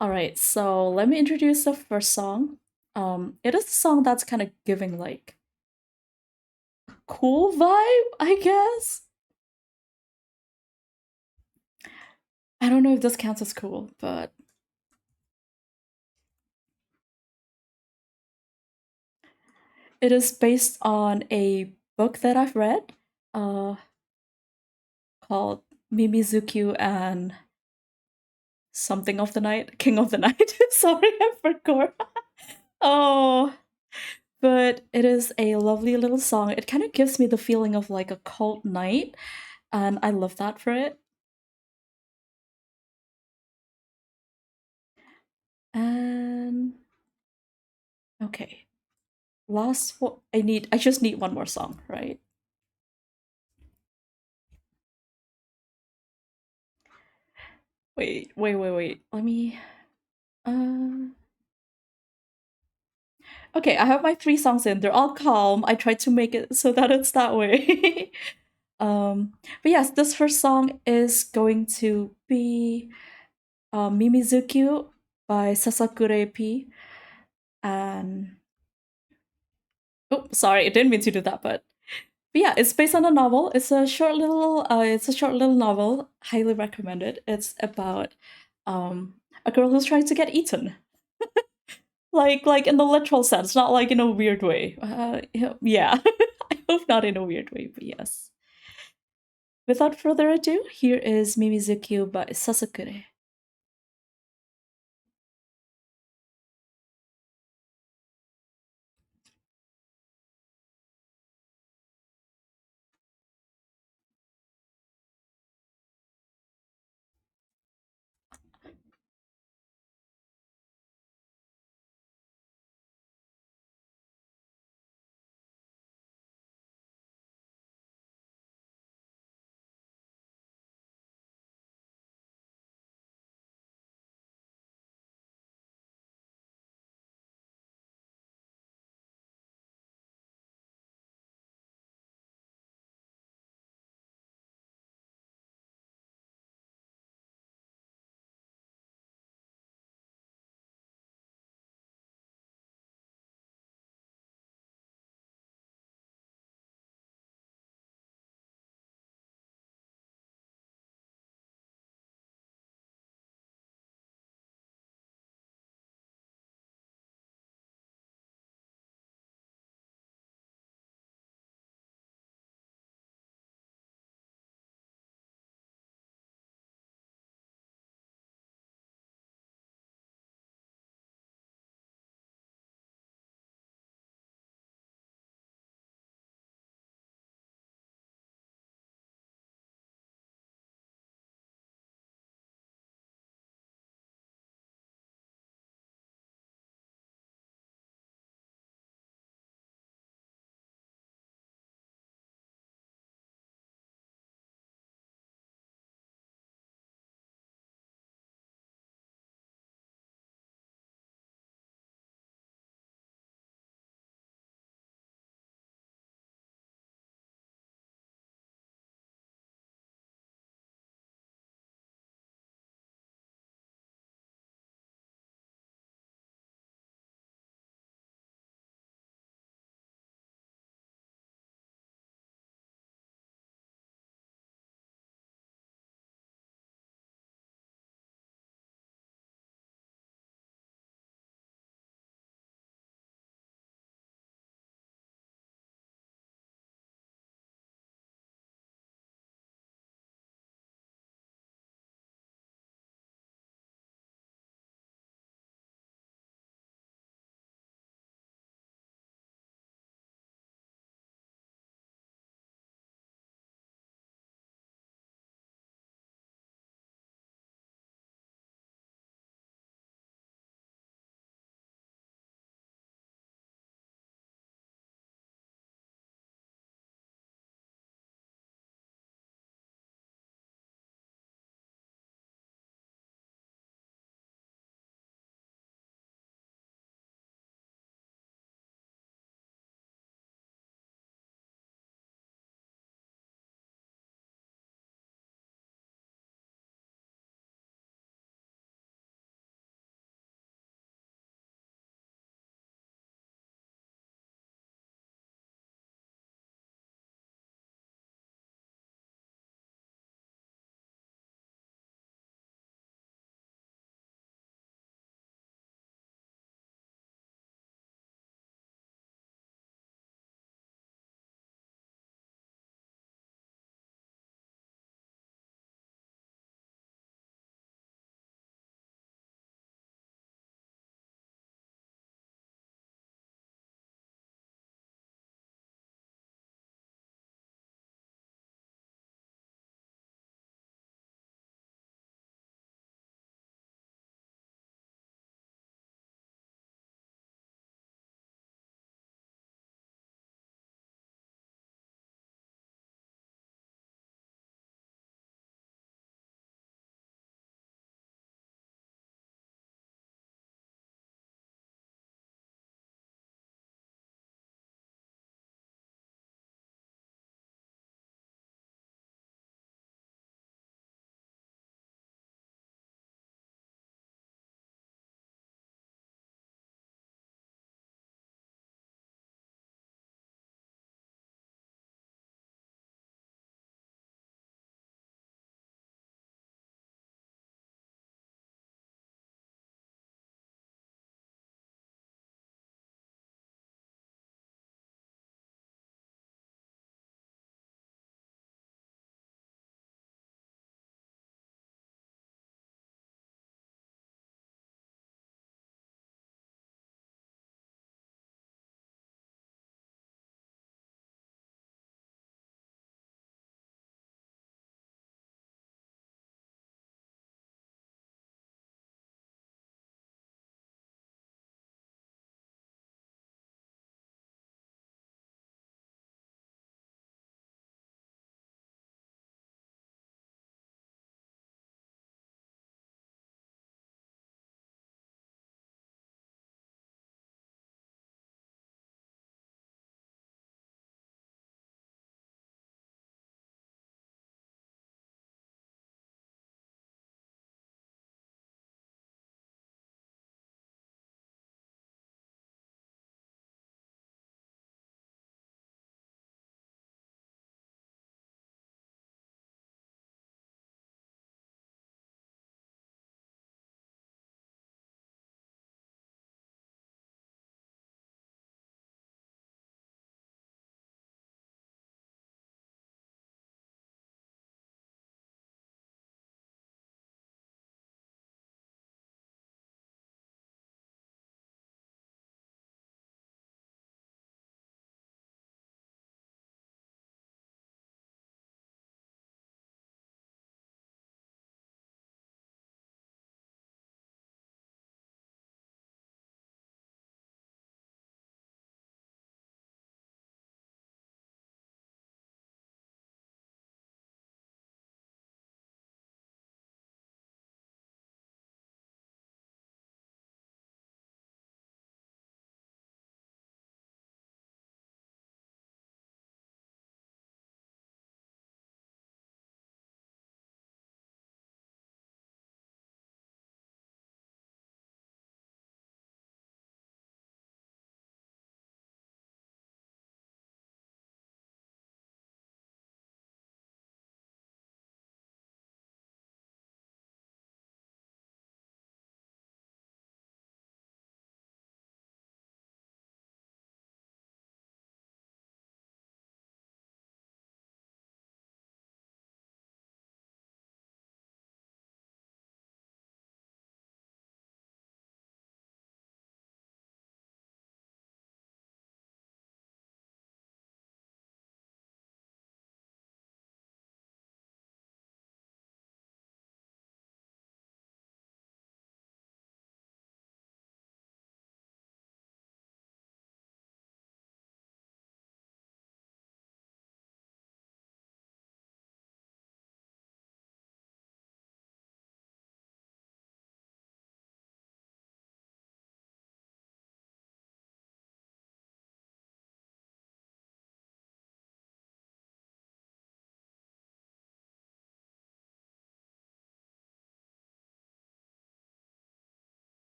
All right. So let me introduce the first song. It is a song that's kind of giving like cool vibe, I guess. I don't know if this counts as cool, but it is based on a book that I've read, uh, called Mimizuku and something of the night, King of the Night. Sorry, I forgot. Oh, but it is a lovely little song. It kind of gives me the feeling of like a cold night, and I love that for it. And okay, last one. I just need one more song, right? Wait. Let me. Uh, okay, I have my three songs in. They're all calm. I tried to make it so that it's that way. But yes, this first song is going to be Mimizuki by Sasakure P. And oh, sorry, I didn't mean to do that, but yeah, it's based on a novel. It's a short little novel. Highly recommended. It's about a girl who's trying to get eaten. Like in the literal sense, not like in a weird way. Yeah. I hope not in a weird way, but yes. Without further ado, here is Mimizuki by Sasakure.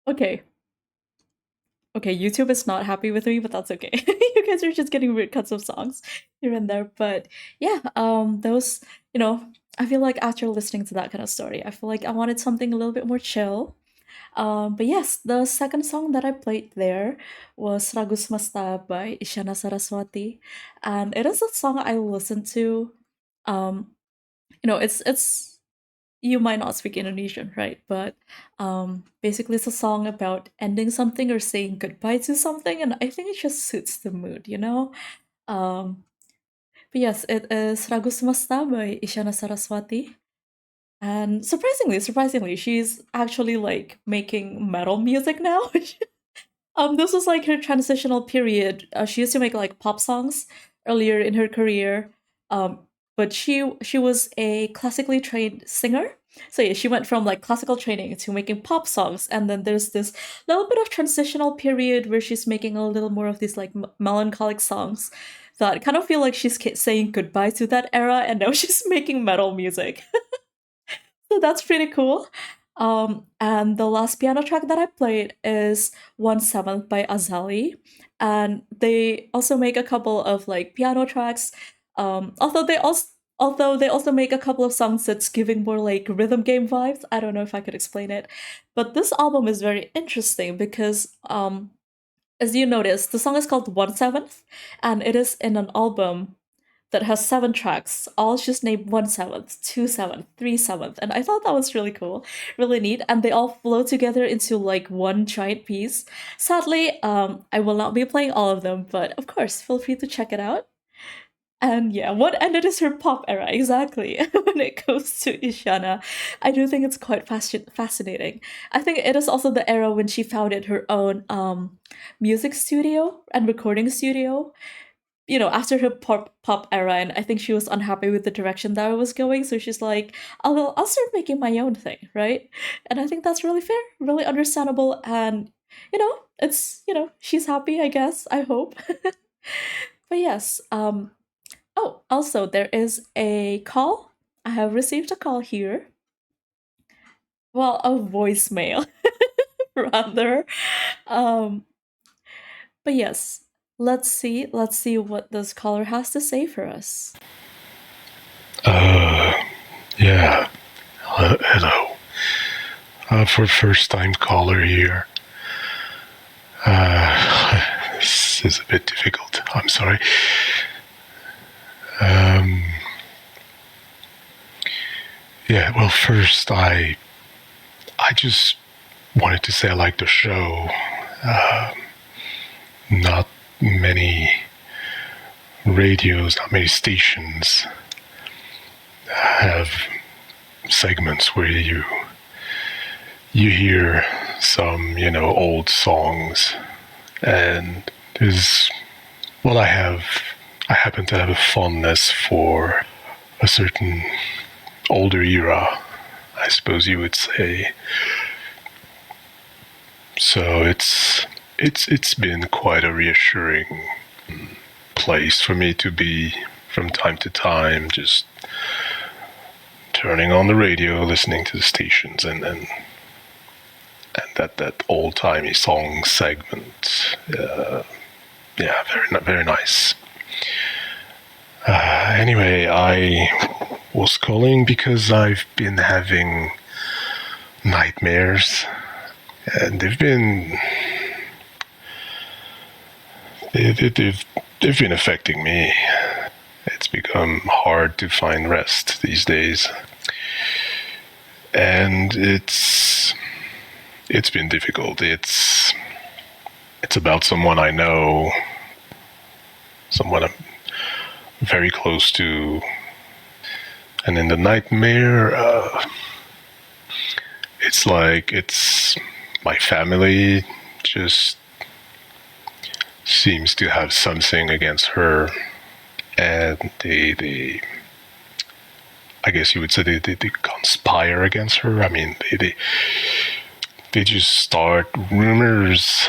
Okay. Okay, YouTube is not happy with me, but that's okay. You guys are just getting weird cuts of songs here and there. But yeah, those, you know, I feel like after listening to that kind of story, I feel like I wanted something a little bit more chill. But yes, the second song that I played there was Ragu Semesta by Isyana Saraswati. And it is a song I listened to. It's you might not speak Indonesian, right? But basically, it's a song about ending something or saying goodbye to something, and I think it just suits the mood, you know. Um, but yes, it is Ragu Semesta by Isyana Saraswati, and surprisingly, she's actually like making metal music now. This was like her transitional period. She used to make like pop songs earlier in her career, um, but she was a classically trained singer. So yeah, she went from like classical training to making pop songs, and then there's this little bit of transitional period where she's making a little more of these like melancholic songs that kind of feel like she's saying goodbye to that era, and now she's making metal music. So that's pretty cool. And the last piano track that I played is 1/7 by Azali. And they also make a couple of like piano tracks. Although they also make a couple of songs that's giving more like rhythm game vibes. I don't know if I could explain it. But this album is very interesting because as you notice, the song is called 1/7, and it is in an album that has 7 tracks, all just named 1/7, 2/7, 3/7, and I thought that was really cool, really neat, and they all flow together into like one giant piece. Sadly, I will not be playing all of them, but of course, feel free to check it out. And yeah, what ended is her pop era, exactly. When it comes to Ishana, I do think it's quite fascinating. I think it is also the era when she founded her own music studio and recording studio, after her pop era, and I think she was unhappy with the direction that it was going, so she's like, I'll start making my own thing, right? And I think that's really fair, really understandable, and she's happy, I guess, I hope. But yes, oh, also there is a call. I have received a call here. Well, a voicemail, rather. Um, but yes, let's see what this caller has to say for us. Yeah. Hello. For first time caller here. This is a bit difficult. I'm sorry. Yeah, well, first, I just wanted to say I like the show. Not many radios, not many stations have segments where you hear some, old songs. And I happen to have a fondness for a certain older era, I suppose you would say. So it's been quite a reassuring place for me to be from time to time, just turning on the radio, listening to the stations, and that old timey song segment. Yeah, very nice. Anyway, I was calling because I've been having nightmares, and they've been affecting me. It's become hard to find rest these days, and it's been difficult. It's about someone I know, someone I'm very close to, and in the nightmare, it's like it's my family just seems to have something against her, and they I guess you would say they conspire against her. I mean, they just start rumors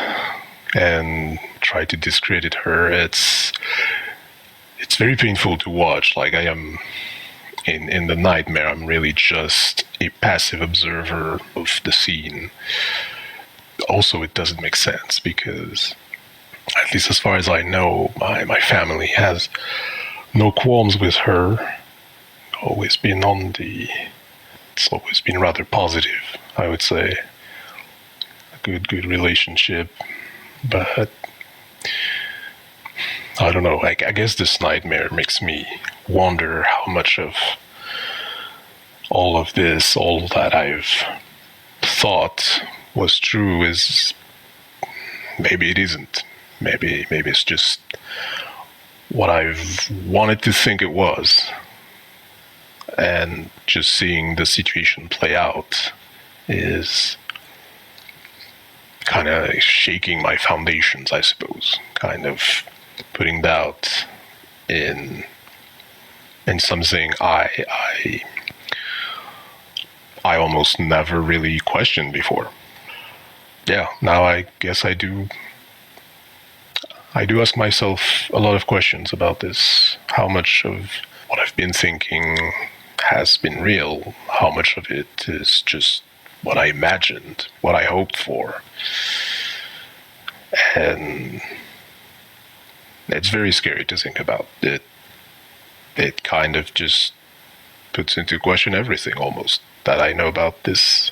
and try to discredit her. It's very painful to watch. Like, I am in the nightmare, I'm really just a passive observer of the scene. also it doesn't make sense because, at least as far as I know, my family has no qualms with her. Always been on the. It's always been rather positive, I would say. A good relationship, but I don't know. I guess this nightmare makes me wonder how much of all of this, all that I've thought was true, is maybe it isn't. Maybe it's just what I've wanted to think it was, and just seeing the situation play out is kind of shaking my foundations, I suppose. Kind of putting doubt in something I almost never really questioned before. Yeah, now I guess I do ask myself a lot of questions about this. How much of what I've been thinking has been real? How much of it is just what I imagined, what I hoped for? And it's very scary to think about. It kind of just puts into question everything almost that I know about this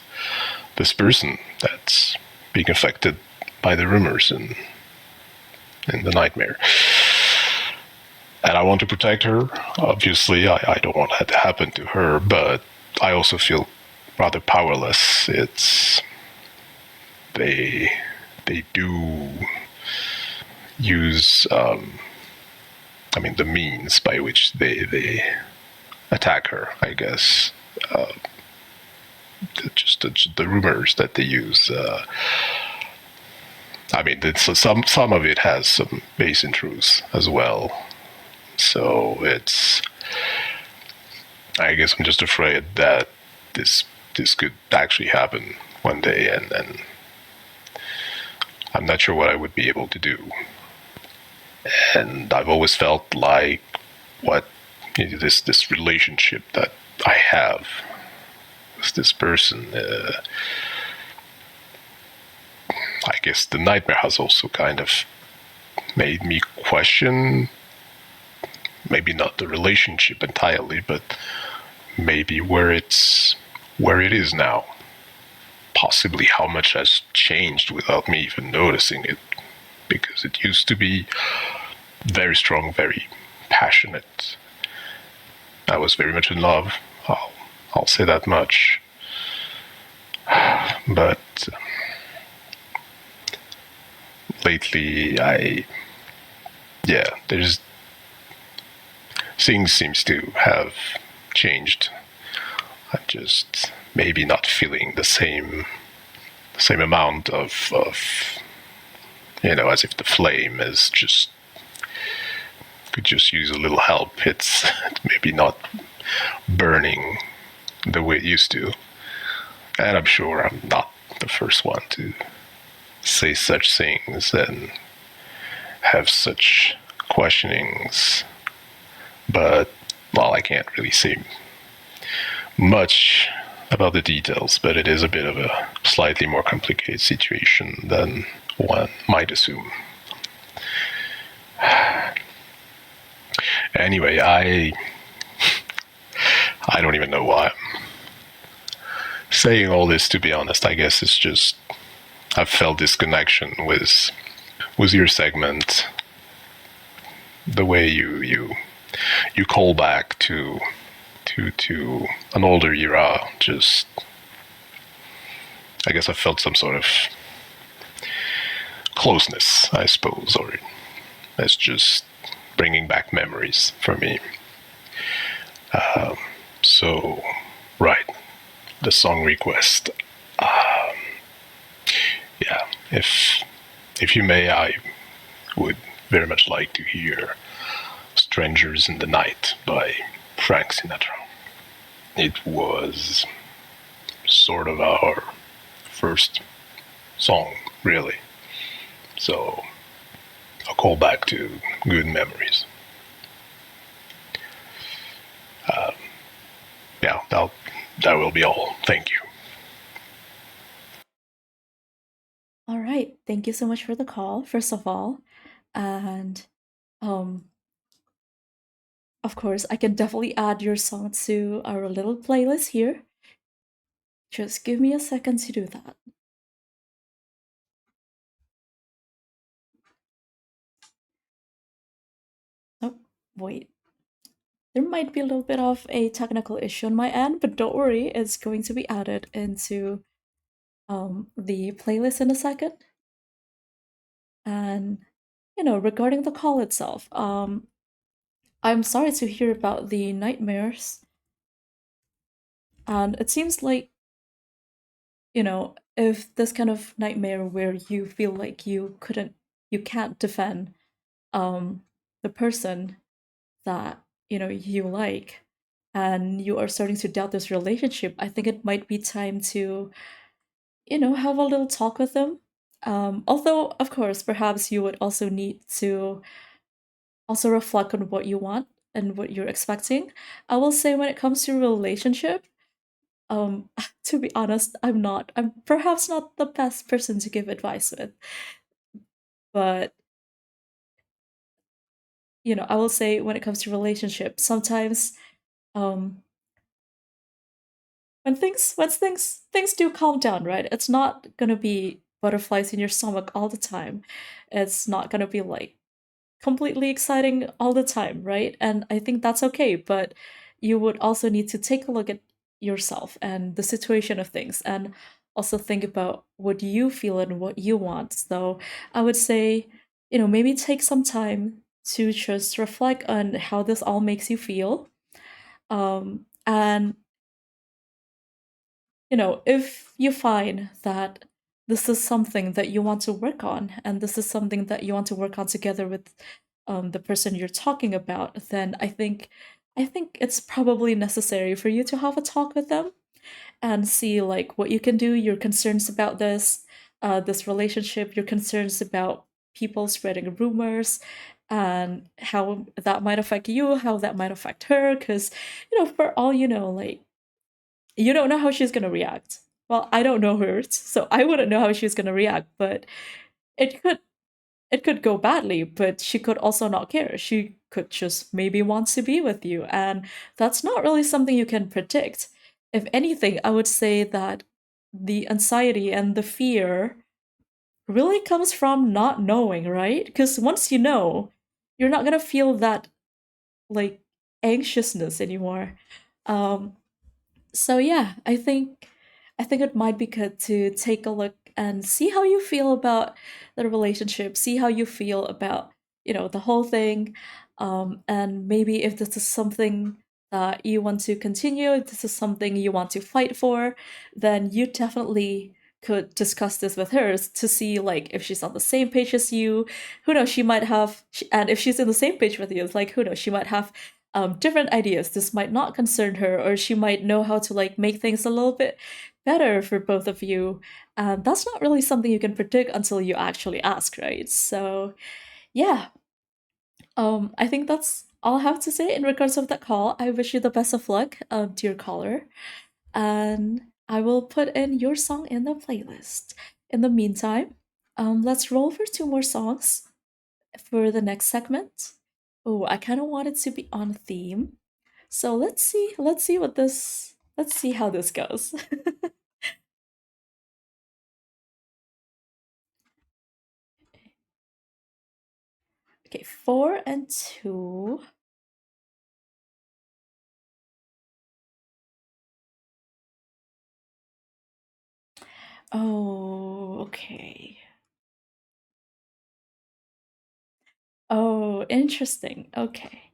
person that's being affected by the rumors and the nightmare. And I want to protect her. Obviously, I don't want that to happen to her, but I also feel rather powerless. They do use the means by which they attack her, I guess. Just the rumors that they use. Some of it has some base in truth as well. So I guess I'm just afraid that this could actually happen one day, and I'm not sure what I would be able to do. And I've always felt like this relationship that I have with this person. I guess the nightmare has also kind of made me question, maybe not the relationship entirely, but maybe where it is now. Possibly how much has changed without me even noticing it, because it used to be very strong, very passionate. I was very much in love. I'll say that much. But lately, there's things seems to have changed. I'm just maybe not feeling the same amount of as if the flame is just could just use a little help. It's maybe not burning the way it used to. And I'm sure I'm not the first one to say such things and have such questionings. But, well, I can't really say much about the details, but it is a bit of a slightly more complicated situation than one might assume. Anyway, I don't even know why I'm saying all this, to be honest. I guess it's just I've felt this connection with your segment, the way you call back to an older era. Just I guess I felt some sort of closeness, I suppose, or it's just bringing back memories for me. So, right, the song request. Yeah, if you may, I would very much like to hear "Strangers in the Night" by Frank Sinatra. It was sort of our first song, really. So, a call back to good memories. Yeah, that will be all. Thank you. All right. Thank you so much for the call, first of all. And um, of course, I can definitely add your song to our little playlist here. Just give me a second to do that. Oh, wait. There might be a little bit of a technical issue on my end, but don't worry, it's going to be added into the playlist in a second. And regarding the call itself, I'm sorry to hear about the nightmares. And it seems like, if this kind of nightmare where you feel like you can't defend um the person that you like, and you are starting to doubt this relationship, I think it might be time to have a little talk with them. Although of course perhaps you would also need to also reflect on what you want and what you're expecting. I will say when it comes to relationship, to be honest, I'm perhaps not the best person to give advice with, but I will say when it comes to relationships, sometimes um when things do calm down, right? It's not gonna be butterflies in your stomach all the time. It's not gonna be like completely exciting all the time, right? And I think that's okay, but you would also need to take a look at yourself and the situation of things, and also think about what you feel and what you want. So I would say, maybe take some time to just reflect on how this all makes you feel. And if you find that this is something that you want to work on, and this is something that you want to work on together with the person you're talking about, then I think it's probably necessary for you to have a talk with them and see like what you can do, your concerns about this relationship, your concerns about people spreading rumors, and how that might affect you, how that might affect her, because for all like you don't know how she's going to react. Well, I don't know her, so I wouldn't know how she's going to react, but it could it could go badly, but she could also not care. She could just maybe want to be with you, and that's not really something you can predict. If anything, I would say that the anxiety and the fear really comes from not knowing, right? Because once you know, you're not going to feel that like anxiousness anymore. Um so yeah, I think it might be good to take a look and see how you feel about the relationship, see how you feel about, the whole thing. And maybe if this is something that you want to continue, if this is something you want to fight for, then you definitely could discuss this with her to see like if she's on the same page as you. Who knows, she might have, and if she's in the same page with you, it's like who knows, she might have different ideas. This might not concern her, or she might know how to like make things a little bit better for both of you. And that's not really something you can predict until you actually ask, right? So yeah, I think that's all I have to say in regards of that call. I wish you the best of luck, dear caller, and I will put in your song in the playlist. In the meantime, let's roll for two more songs for the next segment. Oh, I kind of want it to be on theme. So let's see how this goes. Okay, 4 and 2. Oh, okay. Oh, interesting. Okay.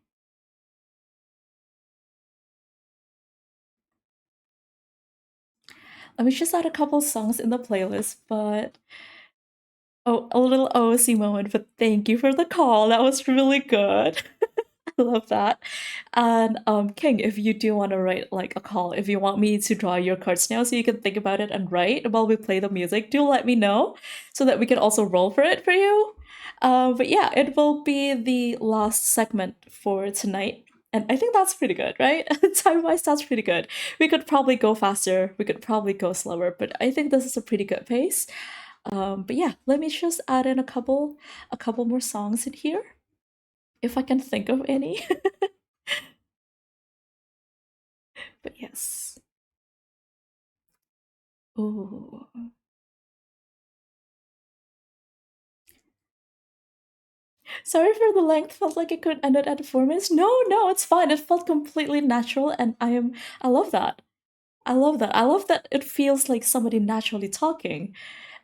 Let me just add a couple songs in the playlist, but oh, a little OSC moment, but thank you for the call. That was really good. I love that. And King, if you do want to write like a call, if you want me to draw your cards now so you can think about it and write while we play the music, do let me know so that we can also roll for it for you. But yeah, it will be the last segment for tonight. And I think that's pretty good, right? Time wise, that's pretty good. We could probably go faster, we could probably go slower, but I think this is a pretty good pace. But yeah, let me just add in a couple more songs in here if I can think of any. But yes. Ooh. Sorry for the length. Felt like it could end it at 4 minutes. No, no, it's fine. It felt completely natural, and I love that. I love that. I love that it feels like somebody naturally talking,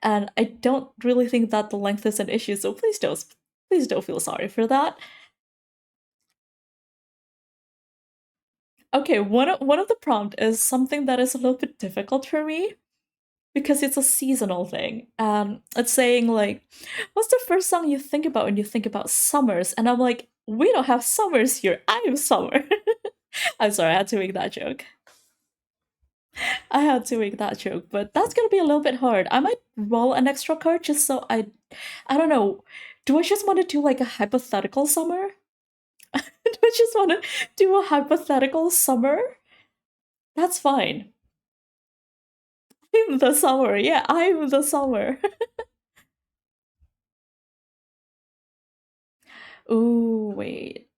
and I don't really think that the length is an issue. So please don't feel sorry for that. Okay, one of the prompt is something that is a little bit difficult for me because it's a seasonal thing. It's saying like, "What's the first song you think about when you think about summers?" And I'm like, "We don't have summers here. I'm summer." I'm sorry, I had to make that joke. I had to make that joke, but that's gonna be a little bit hard. I might roll an extra card just so I don't know. Do I just want to do like a hypothetical summer? Do I just want to do a hypothetical summer? That's fine. I'm the summer. Yeah, I'm the summer. Ooh, wait.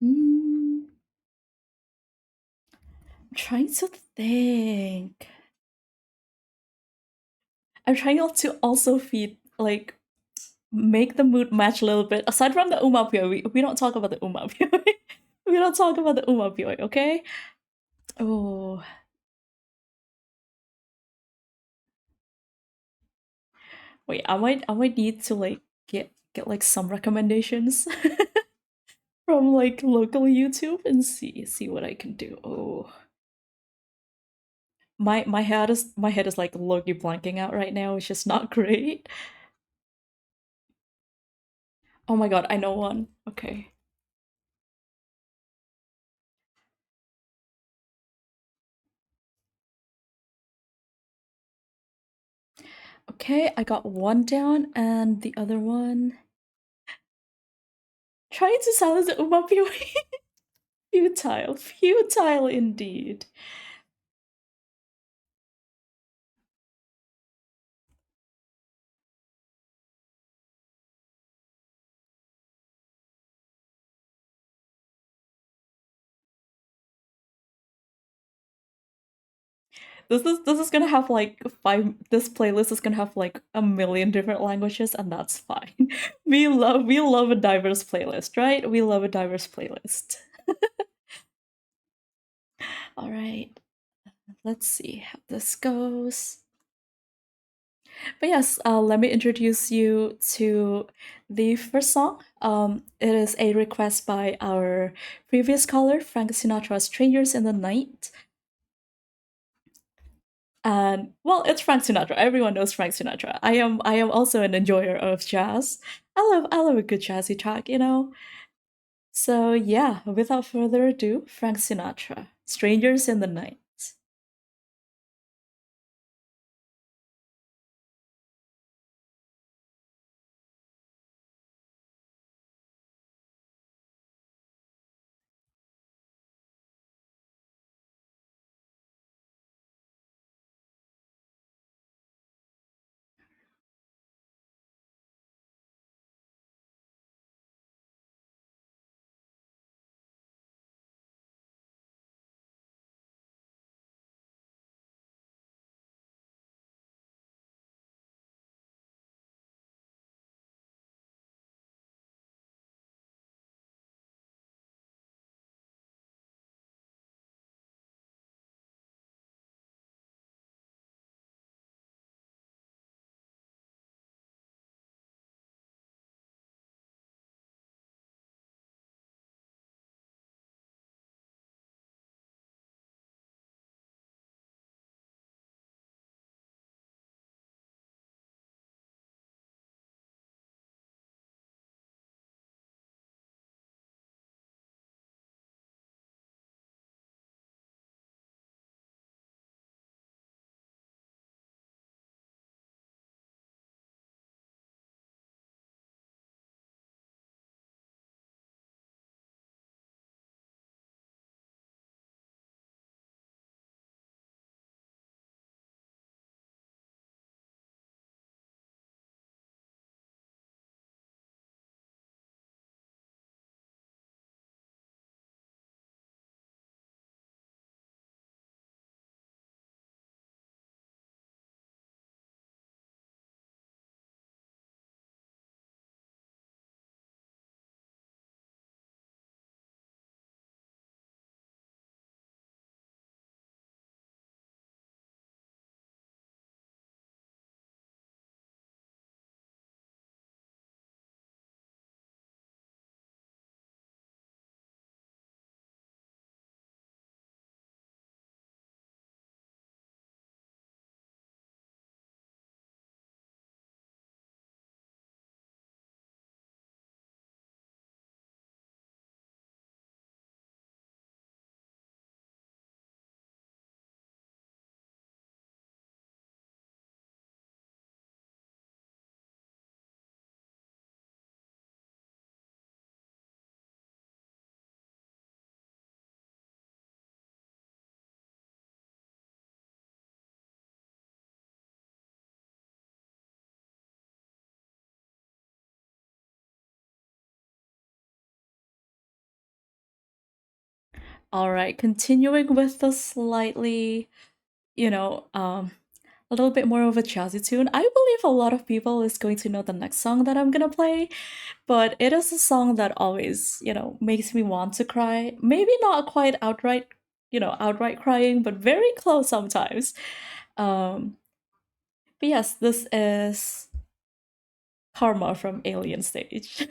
Mm, I'm trying to think. I'm trying not to also feed like make the mood match a little bit. Aside from the umapyo, we don't talk about the umapyo. We don't talk about the umapyo, okay? Oh, wait, I might need to like get like some recommendations from like local YouTube and see what I can do. Oh, my head is like low-key blanking out right now. It's just not great. Oh my god, I know one. Okay. Okay, I got one down and the other one trying to silence the umapyo. Futile, futile indeed. This is gonna have like five. This playlist is gonna have like a million different languages, and that's fine. We love a diverse playlist, right? We love a diverse playlist. All right, let's see how this goes. But yes, let me introduce you to the first song. It is a request by our previous caller, Frank Sinatra, "Strangers in the Night." And well, it's Frank Sinatra. Everyone knows Frank Sinatra. I am also an enjoyer of jazz. I love a good jazzy track. So yeah, without further ado, Frank Sinatra, "Strangers in the Night." All right, continuing with the slightly, you know, a little bit more of a jazzy tune. I believe a lot of people is going to know the next song that I'm gonna play, but it is a song that always, makes me want to cry. Maybe not quite outright, outright crying, but very close sometimes. Um, but yes, this is Karma from Alien Stage.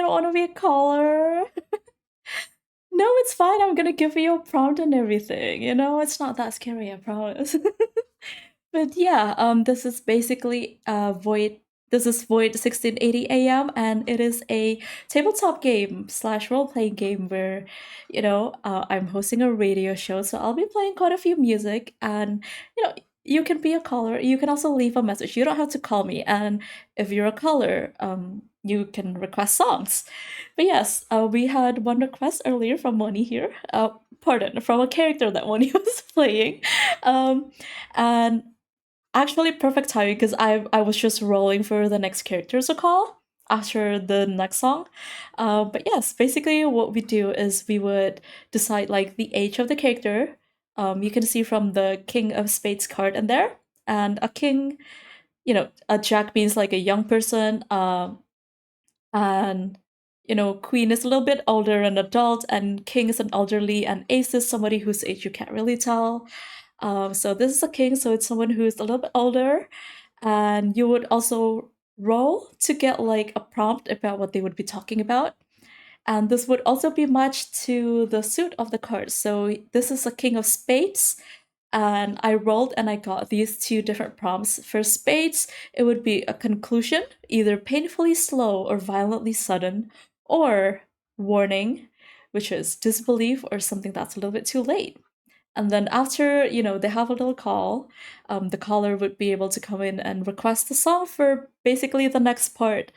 don't want to be a caller. No, it's fine. I'm gonna give you a prompt and everything. It's not that scary, I promise. But yeah, this is basically Void. This is Void 1680 AM, and it is a tabletop game slash role playing game where, I'm hosting a radio show, so I'll be playing quite a few music, and you can be a caller. You can also leave a message. You don't have to call me, and if you're a caller, you can request songs. But yes, we had one request earlier from Moni here. Pardon, from a character that Moni was playing. And actually, perfect timing because I was just rolling for the next character to call after the next song. But yes, basically what we do is we would decide like the age of the character. You can see from the King of Spades card in there, and a king. A jack means like a young person. And queen is a little bit older and adult, and king is an elderly, and ace is somebody whose age you can't really tell. So this is a king, so it's someone who's a little bit older, and you would also roll to get like a prompt about what they would be talking about. And this would also be matched to the suit of the card. So this is a king of spades, and I rolled and I got these two different prompts. For spades, it would be a conclusion, either painfully slow or violently sudden, or warning, which is disbelief or something that's a little bit too late. And then after, they have a little call, the caller would be able to come in and request a song for basically the next part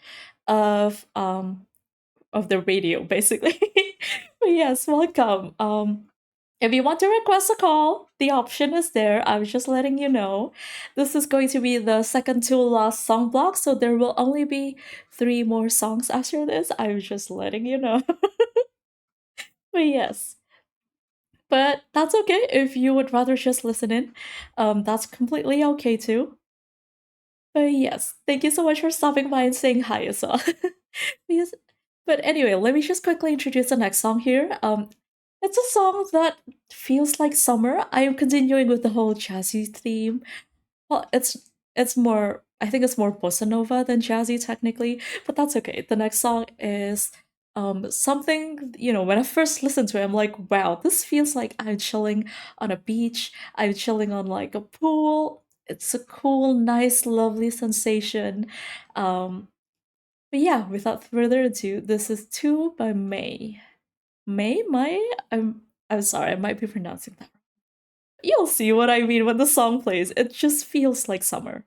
of the radio, basically. But yes, welcome. If you want to request a call, the option is there. I was just letting you know. This is going to be the second to last song block, so there will only be 3 more songs after this. I was just letting you know. But yes. But that's okay if you would rather just listen in. That's completely okay too. But yes, thank you so much for stopping by and saying hi as well. Yes. But anyway, let me just quickly introduce the next song here. It's a song that feels like summer. I am continuing with the whole jazzy theme. Well, it's more. I think it's more bossa nova than jazzy technically, but that's okay. The next song is something. When I first listened to it, I'm like, wow, this feels like I'm chilling on a beach. I'm chilling on like a pool. It's a cool, nice, lovely sensation. Um, but yeah, without further ado, this is Two by May. May? I'm sorry, I might be pronouncing that. You'll see what I mean when the song plays. It just feels like summer.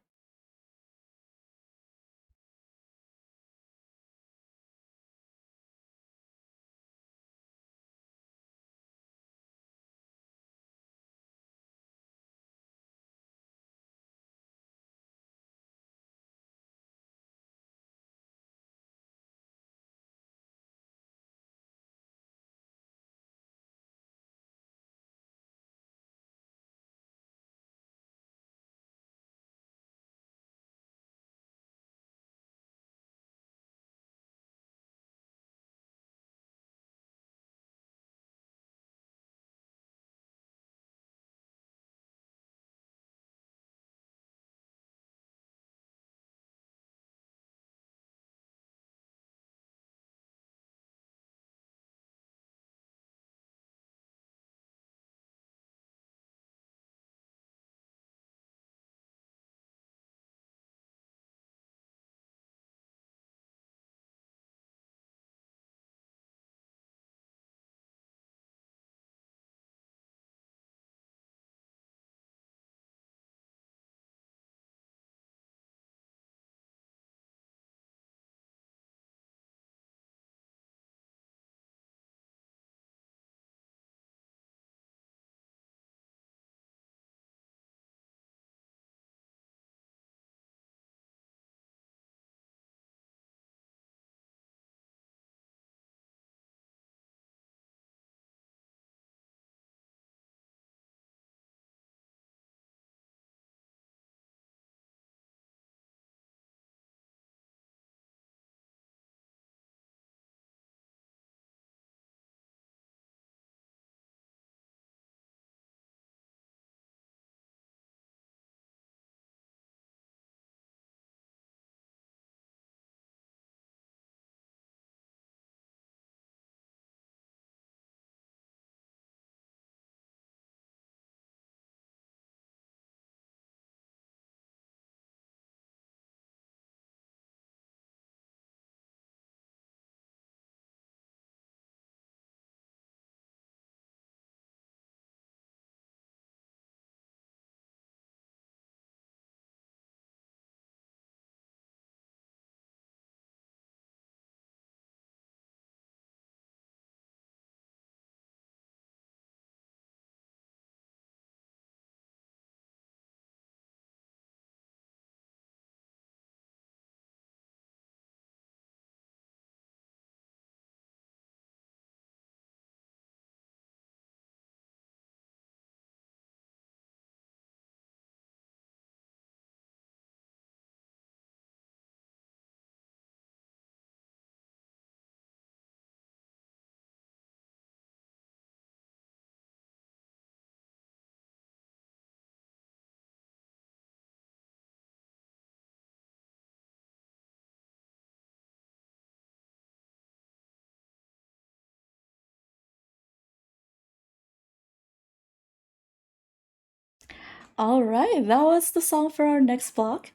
All right, that was the song for our next block.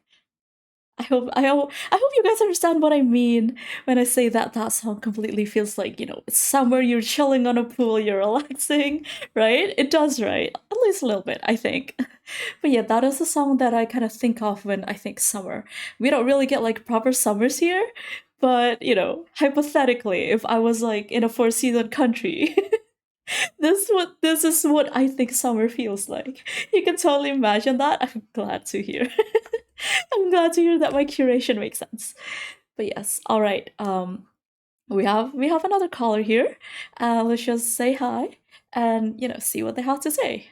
I hope you guys understand what I mean when I say that that song completely feels like, it's somewhere you're chilling on a pool, you're relaxing, right? It does, right? At least a little bit, I think. But yeah, that is a song that I kind of think of when I think summer. We don't really get like proper summers here, but hypothetically, if I was like in a four-season country, this is what I think summer feels like. You can totally imagine that. I'm glad to hear. I'm glad to hear that my curation makes sense. But yes, all right. We have another caller here. Let's just say hi and see what they have to say.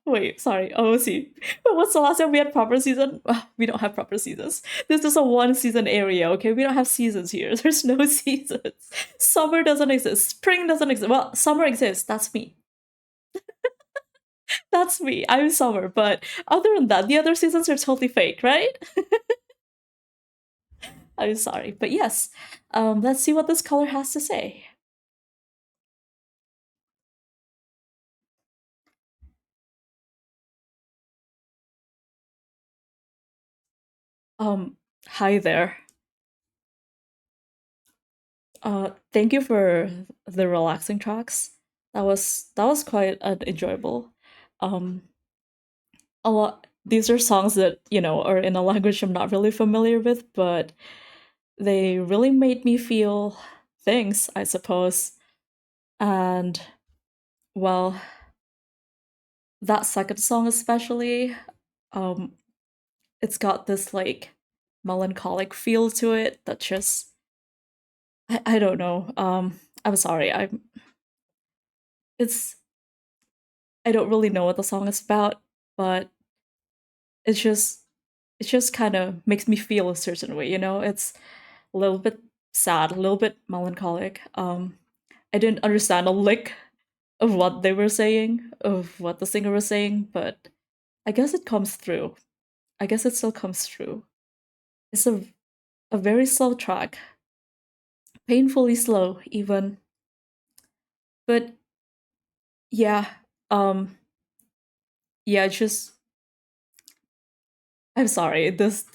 Wait, sorry. Oh, see. But what's the last time we had proper season? We don't have proper seasons. This is a one season area, okay? We don't have seasons here. There's no seasons. Summer doesn't exist. Spring doesn't exist. Well, summer exists. That's me. That's me. I'm summer. But other than that, the other seasons are totally fake, right? I'm sorry. But yes, let's see what this color has to say. Hi there. Thank you for the relaxing tracks. That was quite enjoyable. Um, a lot. These are songs that are in a language I'm not really familiar with, but they really made me feel things, I suppose. And well, that second song especially, um, it's got this like melancholic feel to it that just I don't know. I'm sorry. It's I don't really know what the song is about, but it's just it just kind of makes me feel a certain way, It's a little bit sad, a little bit melancholic. I didn't understand a lick of what they were saying, of what the singer was saying, but I guess it comes through. I guess it still comes through. It's a very slow track, painfully slow even. But yeah, um yeah, just I'm sorry. This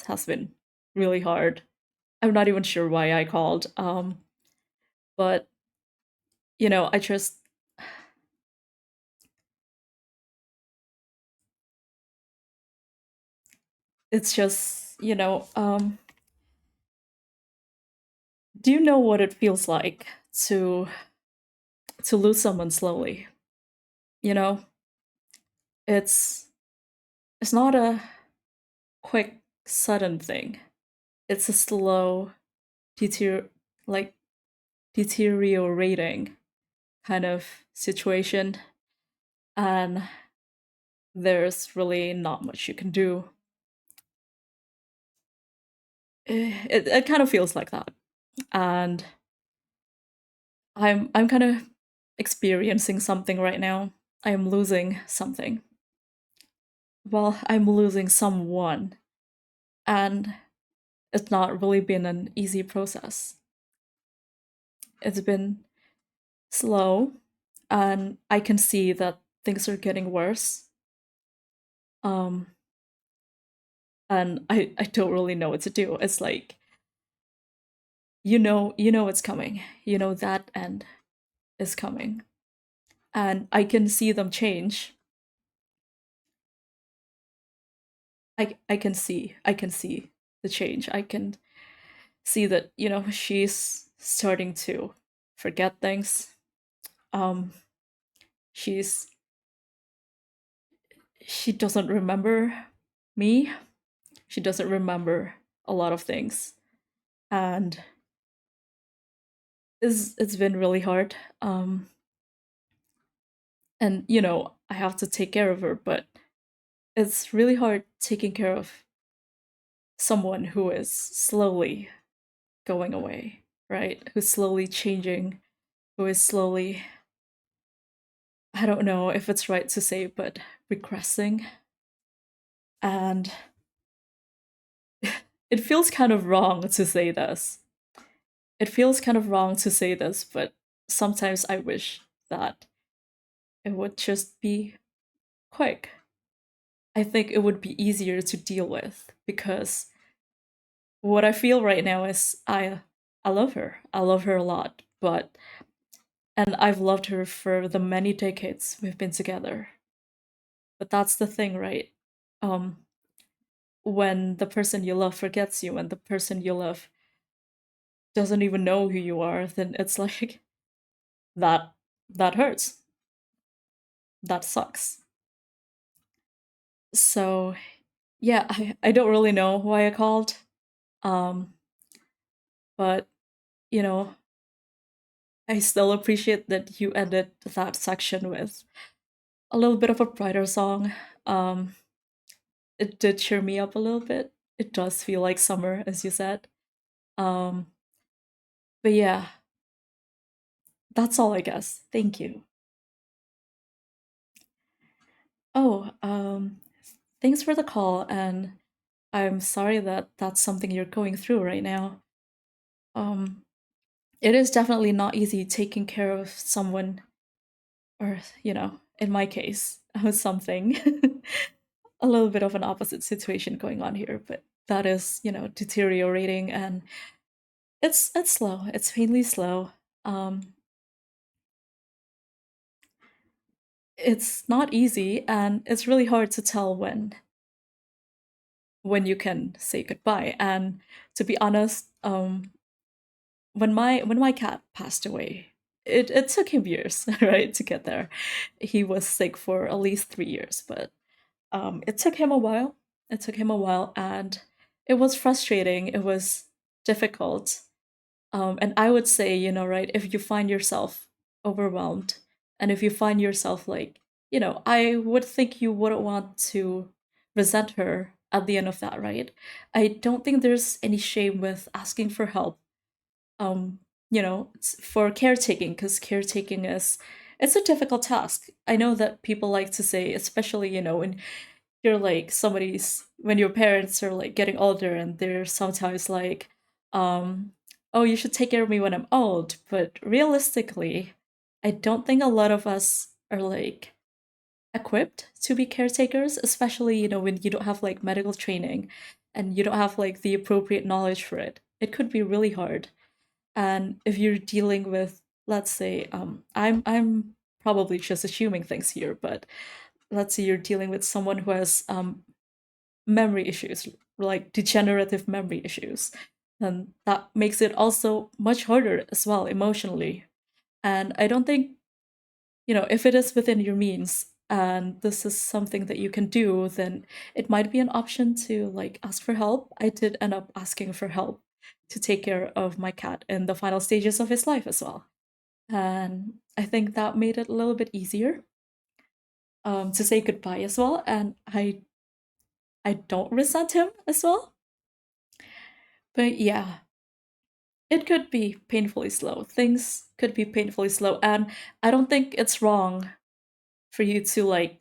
has been really hard. I'm not even sure why I called. But I just it's just, do you know what it feels like to to lose someone slowly? You know, it's it's not a quick sudden thing. It's a slow deter like deteriorating kind of situation, and there's really not much you can do. It kind of feels like that. And I'm kind of experiencing something right now. I am losing something. Well, I'm losing someone, and it's not really been an easy process. It's been slow, and I can see that things are getting worse. Um, and I don't really know what to do. It's like you know it's coming. You know that end is coming, and I can see them change. I can see the change. I can see that she's starting to forget things. Um, she's she doesn't remember me. She doesn't remember a lot of things, and it's been really hard. And I have to take care of her, but it's really hard taking care of someone who is slowly going away, right? Who's slowly changing, who is slowly, I don't know if it's right to say, but regressing. And it feels kind of wrong to say this. It feels kind of wrong to say this, but sometimes I wish that it would just be quick. I think it would be easier to deal with because what I feel right now is I love her. I love her a lot, but and I've loved her for the many decades we've been together. But that's the thing, right? Um when the person you love forgets you and the person you love doesn't even know who you are, then it's like that that hurts. That sucks. So yeah, I don't really know why I called. Um but you know, I still appreciate that you ended that section with a little bit of a brighter song. Um, it did cheer me up a little bit. It does feel like summer, as you said. Um, but yeah, that's all, I guess. Thank you. Oh, thanks for the call, and I'm sorry that that's something you're going through right now. Um, it is definitely not easy taking care of someone, or in my case, something. A little bit of an opposite situation going on here, but that is, deteriorating, and it's slow. It's painfully slow. Um, it's not easy, and it's really hard to tell when you can say goodbye. And to be honest, when my cat passed away, it took him years, right, to get there. He was sick for at least 3 years, but it took him a while. It took him a while, and it was frustrating. It was difficult. And I would say, right, if you find yourself overwhelmed, and if you find yourself like, I would think you wouldn't want to resent her at the end of that, right? I don't think there's any shame with asking for help. Um, for caretaking, because caretaking is it's a difficult task. I know that people like to say, especially, when you're like when your parents are like getting older and they're sometimes like, um oh, you should take care of me when I'm old, but realistically, I don't think a lot of us are like equipped to be caretakers, especially, when you don't have like medical training and you don't have like the appropriate knowledge for it. It could be really hard. And if you're dealing with, let's say, I'm probably just assuming things here, but let's say you're dealing with someone who has memory issues, like degenerative memory issues. And that makes it also much harder as well emotionally. And I don't think, if it is within your means and this is something that you can do, then it might be an option to like ask for help. I did end up asking for help to take care of my cat in the final stages of his life as well. And I think that made it a little bit easier to say goodbye as well. And I don't resent him as well. But yeah, it could be painfully slow. Things could be painfully slow. And I don't think it's wrong for you to, like,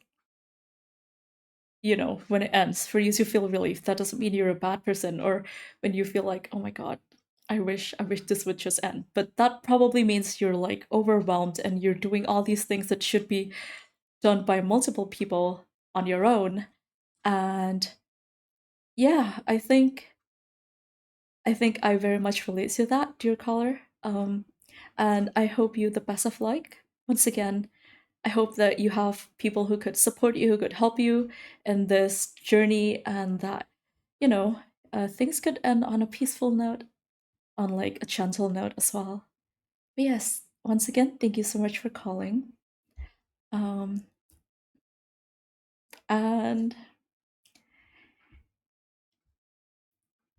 when it ends, for you to feel relief. That doesn't mean you're a bad person, or when you feel like, oh my God, I wish this would just end. But that probably means you're like overwhelmed and you're doing all these things that should be done by multiple people on your own. And yeah, I think I very much relate to that, dear caller. And I hope you the best of luck. Once again, I hope that you have people who could support you, who could help you in this journey, and that, you know, things could end on a peaceful note, on like a gentle note as well. But yes, once again, thank you so much for calling. Um, and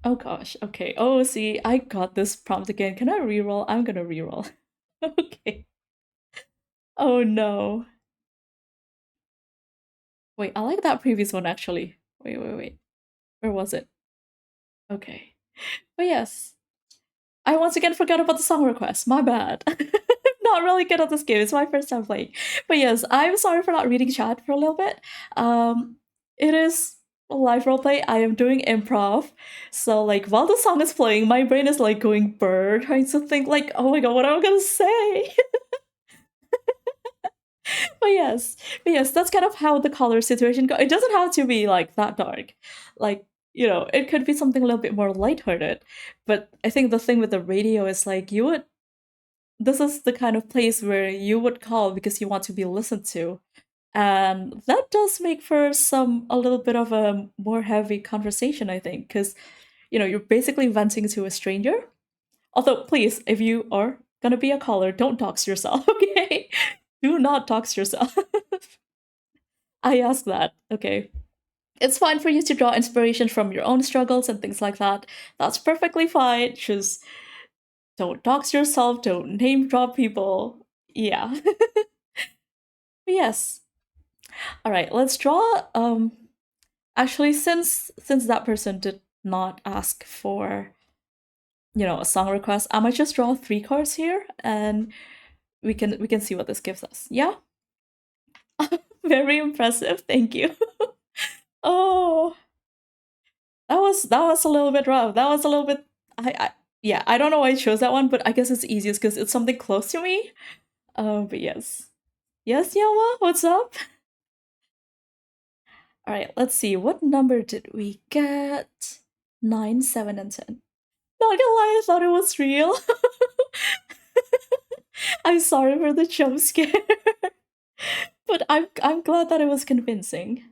oh gosh, okay. Oh, see, I got this prompt again. Can I reroll? I'm gonna reroll. Okay. Oh no. Wait, I like that previous one actually. Wait. Where was it? Okay. But yes, I once again forgot about the song request. My bad. Not really good at this game. It's my first time playing. But yes, I'm sorry for not reading chat for a little bit. It is a live roleplay. I am doing improv. So like while the song is playing, my brain is like going bird, trying to think like, oh my god, what am I gonna say? but yes, but yes, that's kind of how the color situation go. It doesn't have to be like that dark. Like, it could be something a little bit more lighthearted. But I think the thing with the radio is like this is the kind of place where you would call because you want to be listened to. And that does make for a little bit of a more heavy conversation, I think, because you're basically venting to a stranger. Although, please, if you are gonna be a caller, don't dox yourself, okay? Do not dox yourself. I ask that, okay? It's fine for you to draw inspiration from your own struggles and things like that. That's perfectly fine. Just don't dox yourself, don't name drop people. Yeah. But yes. All right, let's draw actually since that person did not ask for, a song request, I might just draw 3 cards here and we can see what this gives us. Yeah? Very impressive. Thank you. Oh, that was a little bit rough. That was a little bit. I yeah. I don't know why I chose that one, but I guess it's easiest because it's something close to me. But yes, yes, Yama. What's up? All right. Let's see. What number did we get? 9, 7, and 10. Not gonna lie, I thought it was real. I'm sorry for the jump scare, but I'm glad that it was convincing.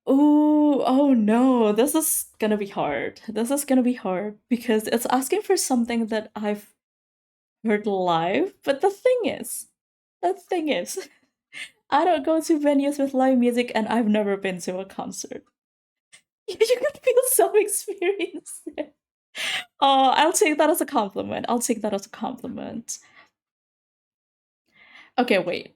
Ooh, oh no, this is gonna be hard. This is gonna be hard because it's asking for something that I've heard live. But the thing is, I don't go to venues with live music and I've never been to a concert. You could feel some experience there. Oh, I'll take that as a compliment. I'll take that as a compliment. Okay, wait.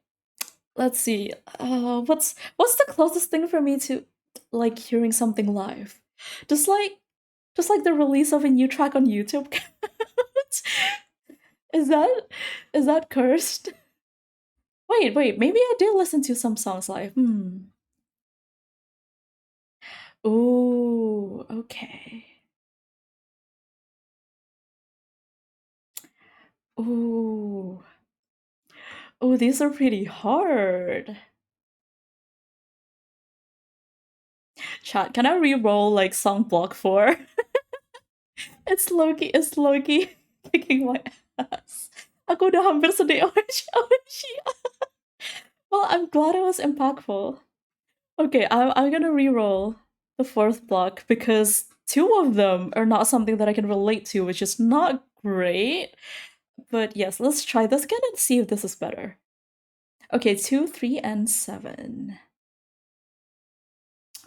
Let's see. What's the closest thing for me to like hearing something live? Just like just like the release of a new track on YouTube. is that is that cursed? Wait, maybe I did listen to some songs live. Ooh, okay. Ooh. Oh, these are pretty hard. Chat, can I re-roll like song block 4? It's Loki kicking my ass. Aku udah hampir sedih. OMG. Well, I'm glad it was impactful. Okay, I'm gonna re-roll the fourth block because two of them are not something that I can relate to, which is not great. But yes, let's try this again and see if this is better. Okay, 2, 3, and 7.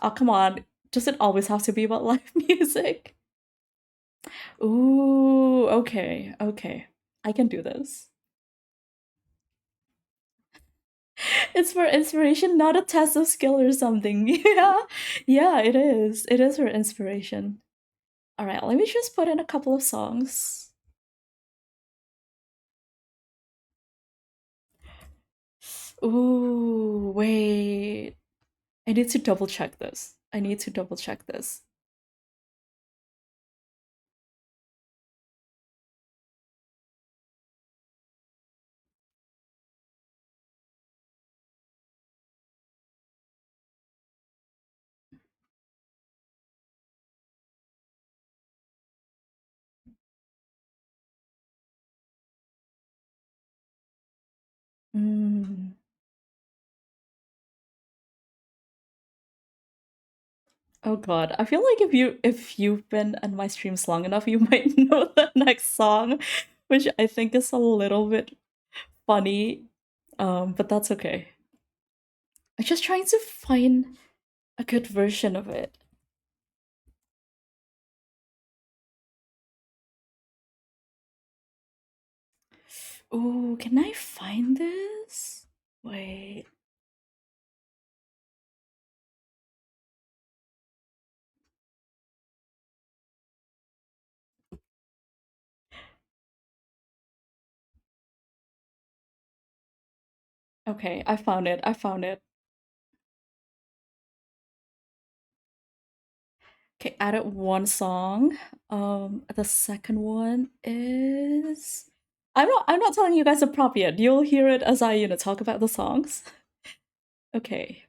Oh, come on. Does it always have to be about live music? Ooh, okay. I can do this. It's for inspiration, not a test of skill or something. Yeah, it is. It is for inspiration. All right, let me just put in a couple of songs. Ooh, wait. I need to double check this. I need to double check this. Mm. Oh god, I feel like if you've been on my streams long enough, you might know the next song, which I think is a little bit funny. But that's okay. I'm just trying to find a good version of it. Ooh, can I find this? Wait. Okay, I found it. I found it. Okay, added one song. The second one is I'm not telling you guys a prompt yet. You'll hear it as I, talk about the songs. Okay.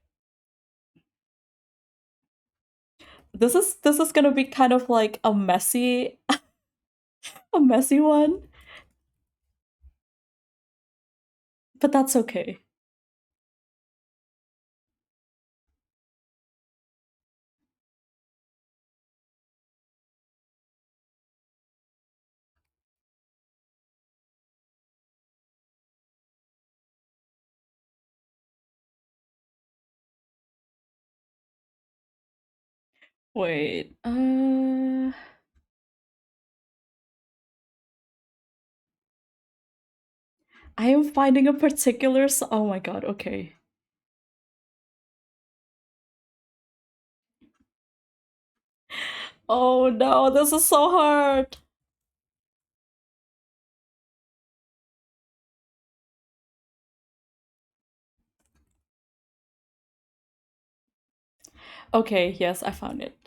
This is gonna be kind of like a messy one, but that's okay. Wait. I am finding a particular oh my god, okay. Oh no, this is so hard. Okay, yes, I found it.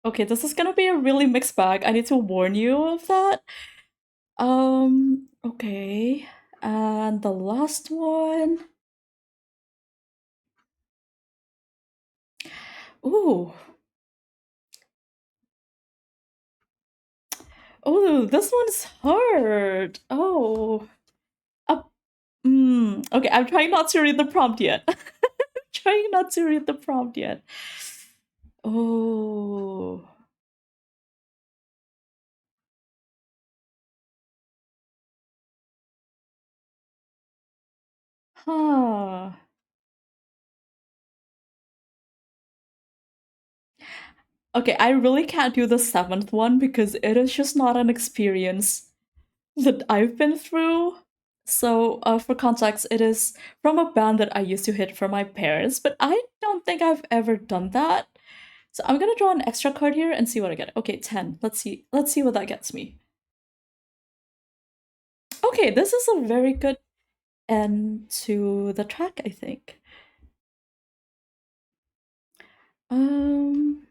Okay, this is gonna be a really mixed bag. I need to warn you of that. Okay. And the last one. Ooh. Oh, this one's hard. Oh. Uh, okay, I'm trying not to read the prompt yet. Trying not to read the prompt yet. Oh. Huh. Okay, I really can't do the seventh one because it is just not an experience that I've been through. So, for context, it is from a band that I used to hit for my parents, but I don't think I've ever done that. So I'm gonna draw an extra card here and see what I get. Okay, 10. Let's see. Let's see what that gets me. Okay, this is a very good end to the track, I think. Um,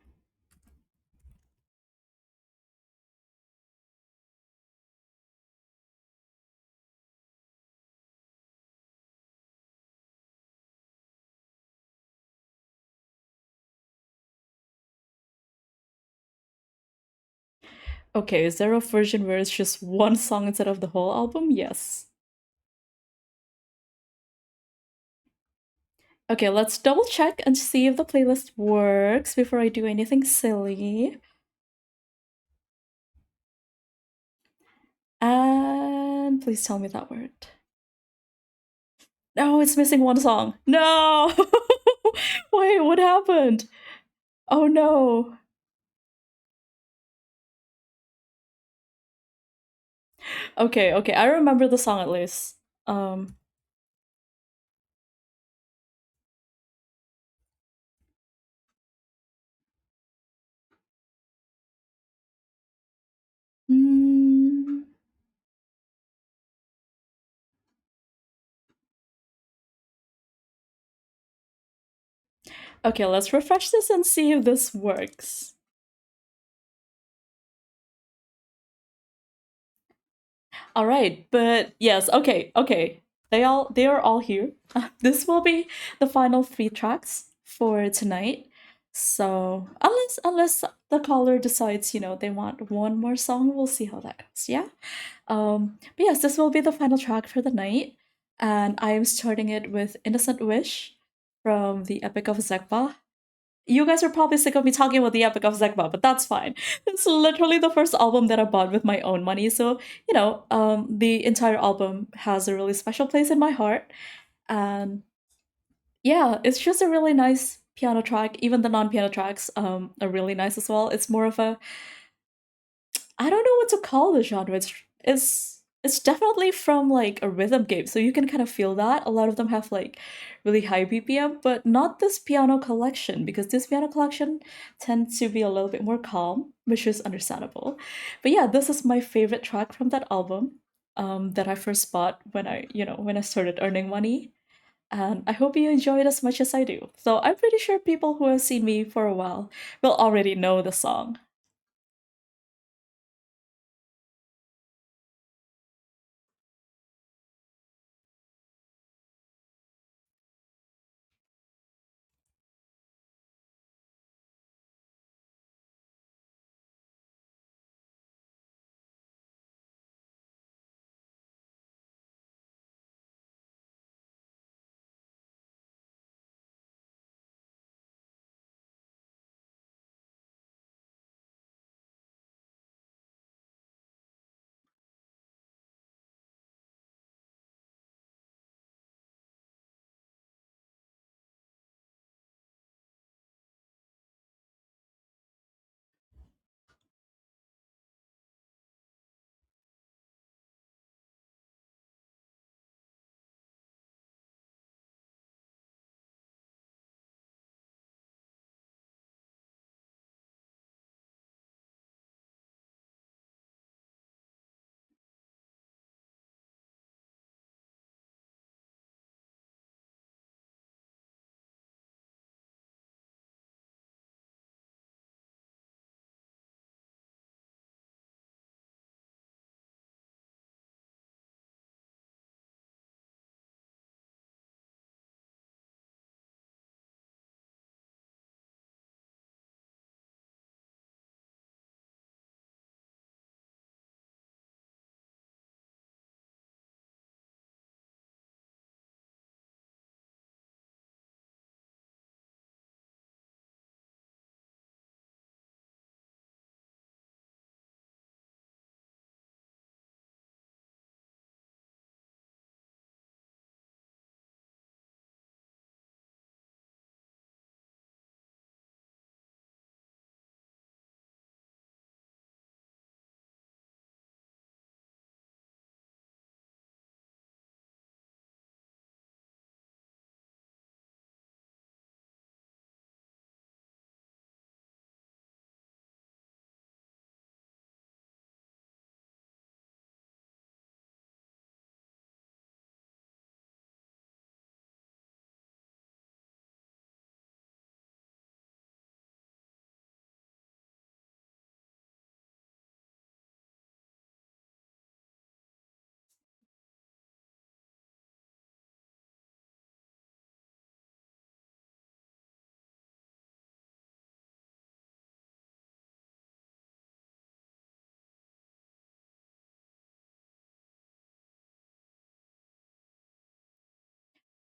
okay, is there a version where it's just one song instead of the whole album? Yes. Okay, let's double check and see if the playlist works before I do anything silly. And please tell me that worked. No, it's missing one song. No! Wait, what happened? Oh no. Okay, okay, I remember the song at least. Um, mm, okay, let's refresh this and see if this works. All right, but yes, okay, okay. They are all here. This will be the final three tracks for tonight. So unless the caller decides, they want one more song, we'll see how that goes. Yeah. But yes, this will be the final track for the night, and I am starting it with "Innocent Wish" from the Epic of Zekba. You guys are probably sick of me talking about the Epic of Zekba, but that's fine. It's literally the first album that I bought with my own money, so the entire album has a really special place in my heart. And yeah, it's just a really nice piano track. Even the non-piano tracks are really nice as well. It's more of a I don't know what to call the genre. It's definitely from like a rhythm game, so you can kind of feel that. A lot of them have like really high BPM, but not this piano collection because this piano collection tends to be a little bit more calm, which is understandable. But yeah, this is my favorite track from that album that I first bought when I started earning money. and I hope you enjoy it as much as I do. So I'm pretty sure people who have seen me for a while will already know the song.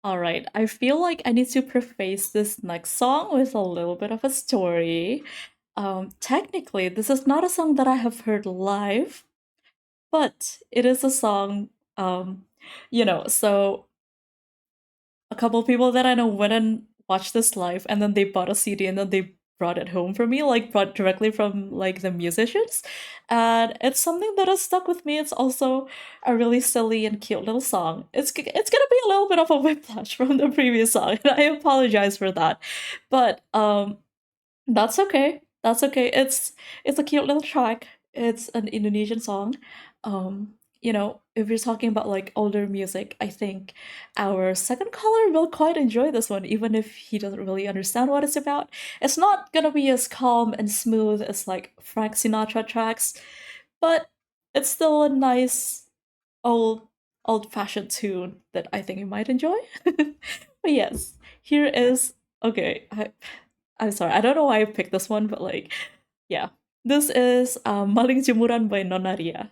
All right, I feel like I need to preface this next song with a little bit of a story. Technically, this is not a song that I have heard live, but it is a song, um, so a couple people that I know went and watched this live, and then they bought a CD and then they brought it home for me, like brought directly from like the musicians. And it's something that has stuck with me. It's also a really silly and cute little song. It's gonna be a little bit of a whiplash from the previous song, and I apologize for that. But that's okay. That's okay. It's a cute little track. It's an Indonesian song. If you're talking about like older music, I think our second caller will quite enjoy this one, even if he doesn't really understand what it's about. It's not gonna be as calm and smooth as like Frank Sinatra tracks, but it's still a nice old old-fashioned tune that I think you might enjoy. But yes, here is okay. I'm sorry. I don't know why I picked this one, but like, yeah. This is Maling Jemuran by Nonaria.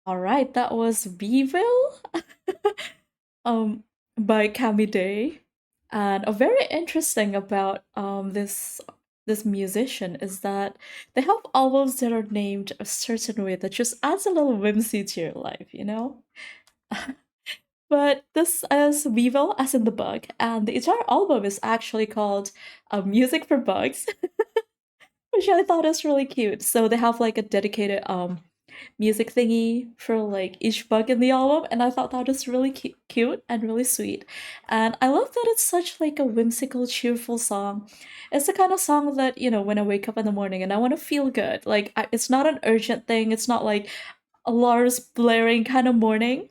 All right, that was Weevil, um, by Cami Day. And a very interesting about this musician is that they have albums that are named a certain way that just adds a little whimsy to your life, you know? But this is Weevil, as in the bug, and the entire album is actually called Music for Bugs, which I thought is really cute. So they have like a dedicated music thingy for like each bug in the album, and I thought that was really cute and really sweet. And I love that it's such like a whimsical, cheerful song. It's the kind of song that, you know, when I wake up in the morning and I want to feel good, like it's not an urgent thing. It's not like a Lars blaring kind of morning.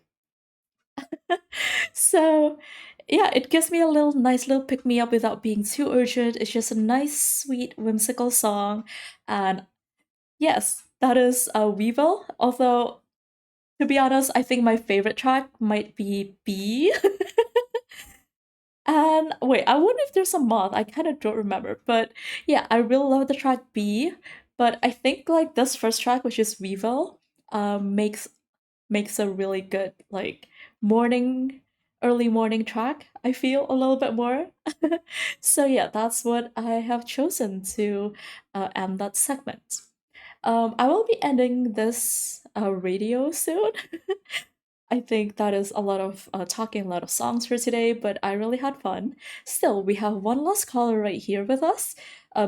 So yeah, it gives me a little nice little pick me up without being too urgent. It's just a nice, sweet, whimsical song. And yes, that is Weevil. Although, to be honest, I think my favorite track might be B. And wait, I wonder if there's a moth. I kind of don't remember. But yeah, I really love the track B. But I think like this first track, which is Weevil, makes a really good like morning early morning track. I feel a little bit more. So yeah, that's what I have chosen to end that segment. I will be ending this radio soon. I think that is a lot of talking, a lot of songs for today, but I really had fun. Still, we have one last caller right here with us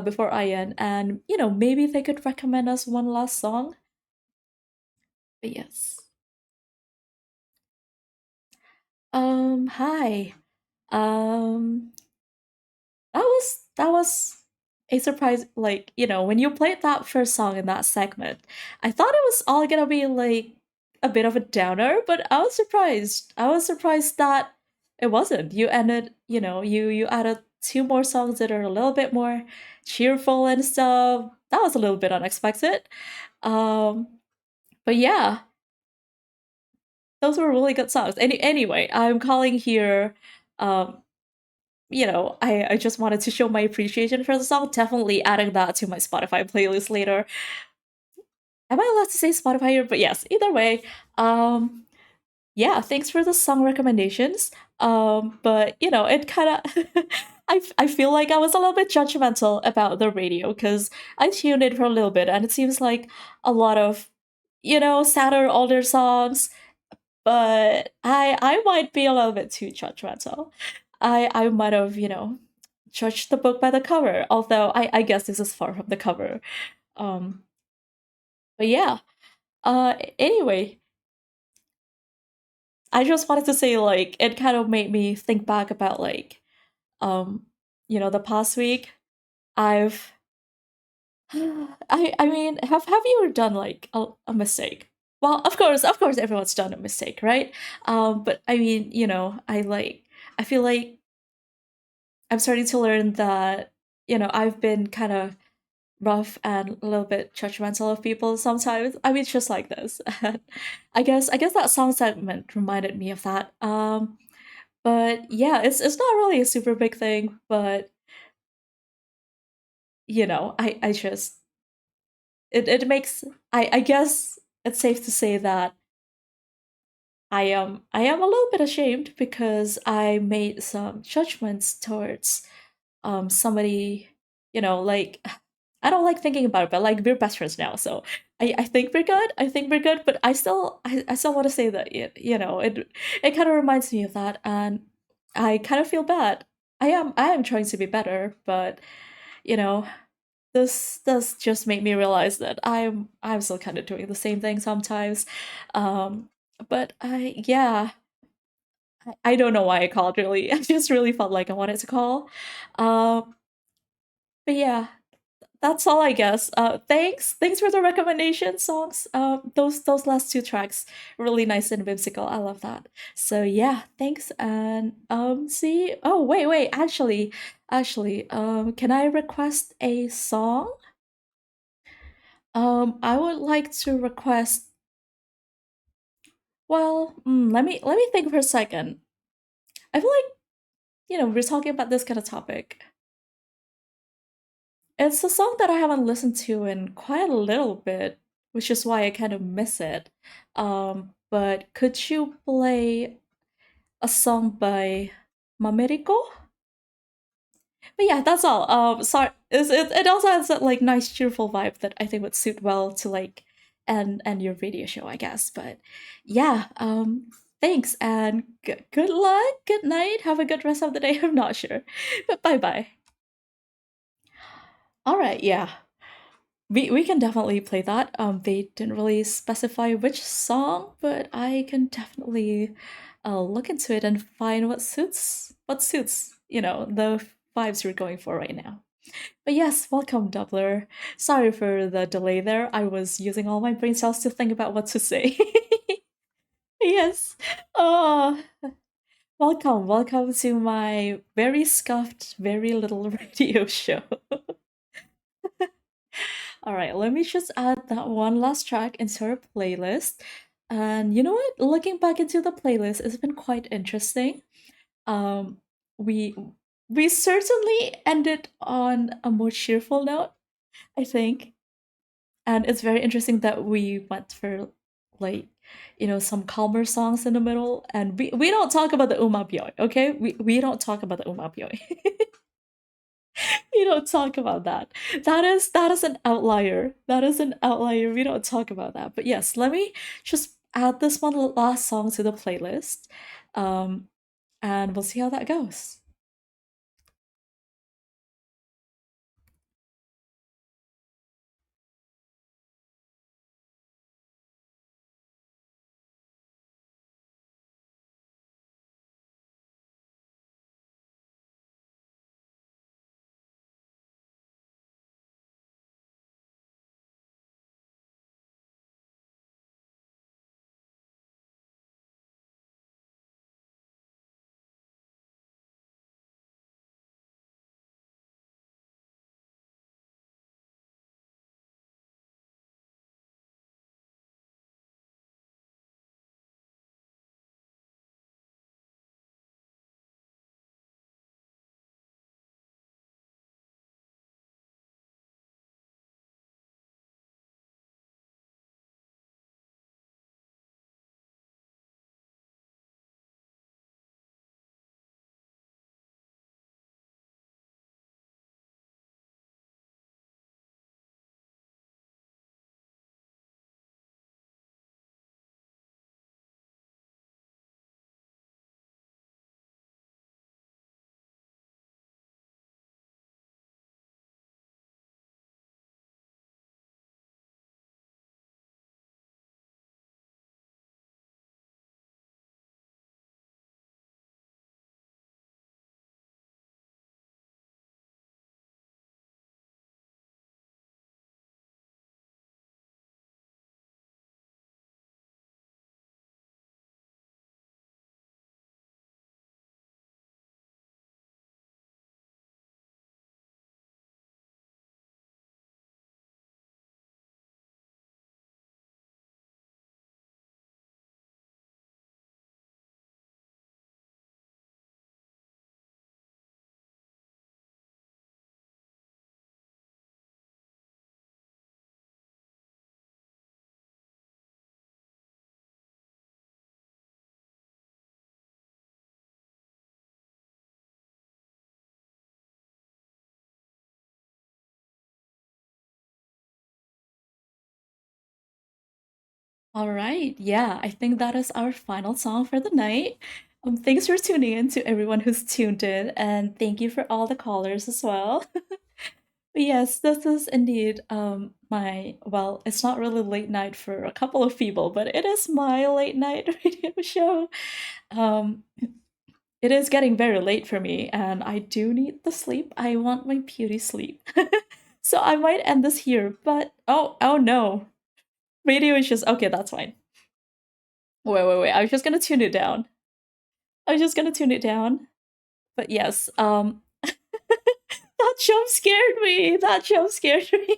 before I end, and you know, maybe they could recommend us one last song. But yes. Hi. Um, that was a surprise. Like, you know, when you played that first song in that segment, I thought it was all gonna be like a bit of a downer, but I was surprised. I was surprised that it wasn't. You ended, you know, you added two more songs that are a little bit more cheerful and stuff. That was a little bit unexpected. Um, but yeah, those were really good songs. Anyway, I'm calling here um you know, I just wanted to show my appreciation for the song. Definitely adding that to my Spotify playlist later. Am I allowed to say Spotify here? But yes, either way, um, yeah, thanks for the song recommendations. But you know, it kind of, I feel like I was a little bit judgmental about the radio because I tuned in for a little bit, and it seems like a lot of, you know, sadder older songs. But I might be a little bit too judgmental. I might have, you know, judged the book by the cover, although I guess this is far from the cover. Um, but yeah. Anyway, I just wanted to say like it kind of made me think back about like um, you know, the past week. I've I mean, have you ever done like a mistake? Well, of course everyone's done a mistake, right? But I mean, you know, I feel like I'm starting to learn that, you know, I've been kind of rough and a little bit judgmental of people sometimes. I mean, it's just like this. I guess that song segment reminded me of that. But yeah, it's not really a super big thing, but you know, I just it makes I guess it's safe to say that I am a little bit ashamed because I made some judgments towards somebody, you know, like I don't like thinking about it, but like we're best friends now, so I think we're good. I think we're good, but I still want to say that you know it kind of reminds me of that, and I kind of feel bad. I am trying to be better, but you know this does just make me realize that I'm still kind of doing the same thing sometimes. Um, but I don't know why I called really. I just really felt like I wanted to call. Um, but yeah, that's all I guess. Thanks for the recommendation songs. Those last two tracks really nice and whimsical. I love that. So yeah, thanks and see. Oh wait, actually, can I request a song? I would like to request. Well, let me think for a second. I feel like you know we're talking about this kind of topic. It's a song that I haven't listened to in quite a little bit. which is why I kind of miss it. But could you play a song by Mameriko? But yeah, that's all. Sorry, it also has that like nice cheerful vibe that I think would suit well to like and your radio show, I guess. But yeah, thanks and good luck, good night, have a good rest of the day. I'm not sure, but bye bye. All right, yeah, we can definitely play that. They didn't really specify which song, but I can definitely look into it and find what suits the vibes you're going for right now. But yes, welcome, Doubler. Sorry for the delay there. I was using all my brain cells to think about what to say. Yes. Oh, welcome to my very scuffed, very little radio show. All right, let me just add that one last track into our playlist. And you know what? Looking back into the playlist, it's been quite interesting. Um, we we certainly ended on a more cheerful note, I think. And it's very interesting that we went for like some calmer songs in the middle, and we don't talk about the umapyoi, okay? We don't talk about the umapyoi. We don't talk about that. That is an outlier. That is an outlier. We don't talk about that. But yes, let me just add this one last song to the playlist, um and we'll see how that goes. All right. Yeah, I think that is our final song for the night. Thanks for tuning in to everyone who's tuned in, and thank you for all the callers as well. But yes, this is indeed my well, it's not really late night for a couple of people, but it is my late night radio show. Um, it is getting very late for me, and I do need the sleep. I want my beauty sleep. So I might end this here, but oh no. Radio is just okay, that's fine. Wait. I was just gonna tune it down. I was just gonna tune it down. But yes, that jump scared me. That jump scared me.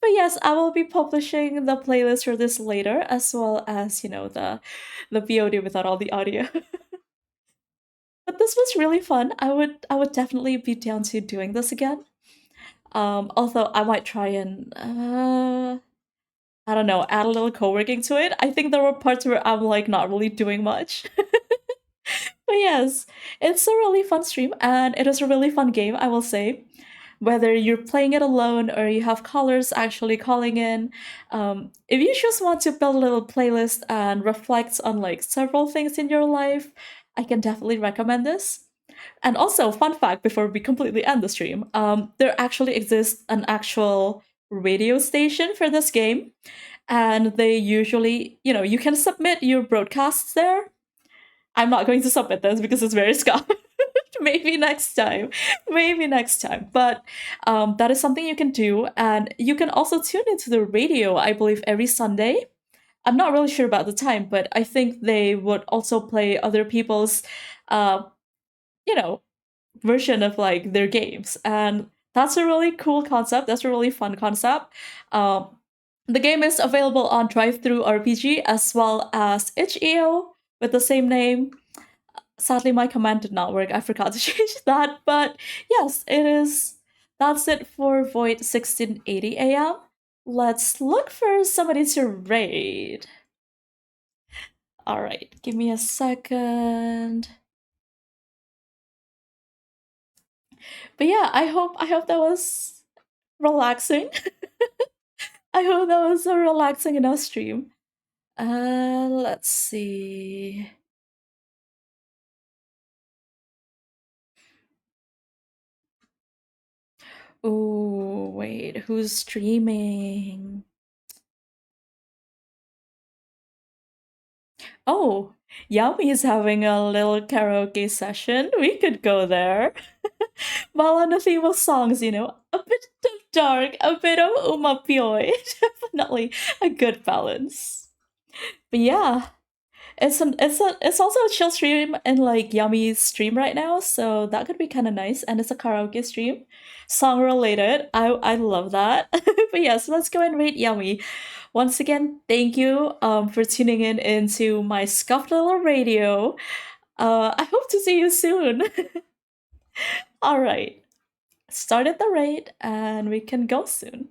But yes, I will be publishing the playlist for this later, as well as the VOD without all the audio. But this was really fun. I would definitely be down to doing this again. Although I might try and I don't know, add a little co-working to it. I think there were parts where I'm like not really doing much. But yes, it's a really fun stream and it is a really fun game, I will say. Whether you're playing it alone or you have callers actually calling in, if you just want to build a little playlist and reflect on like several things in your life, I can definitely recommend this. And also, fun fact before we completely end the stream, there actually exists an actual radio station for this game, and they usually, you can submit your broadcasts there. I'm not going to submit this because it's very scuffed. Maybe next time. Maybe next time. But that is something you can do. And you can also tune into the radio, I believe, every Sunday. I'm not really sure about the time, but I think they would also play other people's, uh, you know, version of like their games. And that's a really cool concept. That's a really fun concept. Um, the game is available on Drive Through RPG as well as itch.io with the same name. Sadly, my command did not work. I forgot to change that. But yes, it is. That's it for Void 1680 AM. Let's look for somebody to raid. All right, give me a second. But yeah, I hope that was relaxing. I hope that was a relaxing enough stream. Let's see. Oh, wait, who's streaming? Oh, Yummy is having a little karaoke session. We could go there. While on the theme of songs, a bit of dark, a bit of umapioy. Definitely a good balance. But yeah, it's also a chill stream in like Yummy's stream right now, so that could be kind of nice. And it's a karaoke stream, song related. I love that. But yes, let's go and rate Yummy. Once again, thank you for tuning in into my scuffed little radio. I hope to see you soon. All right, started the raid and we can go soon.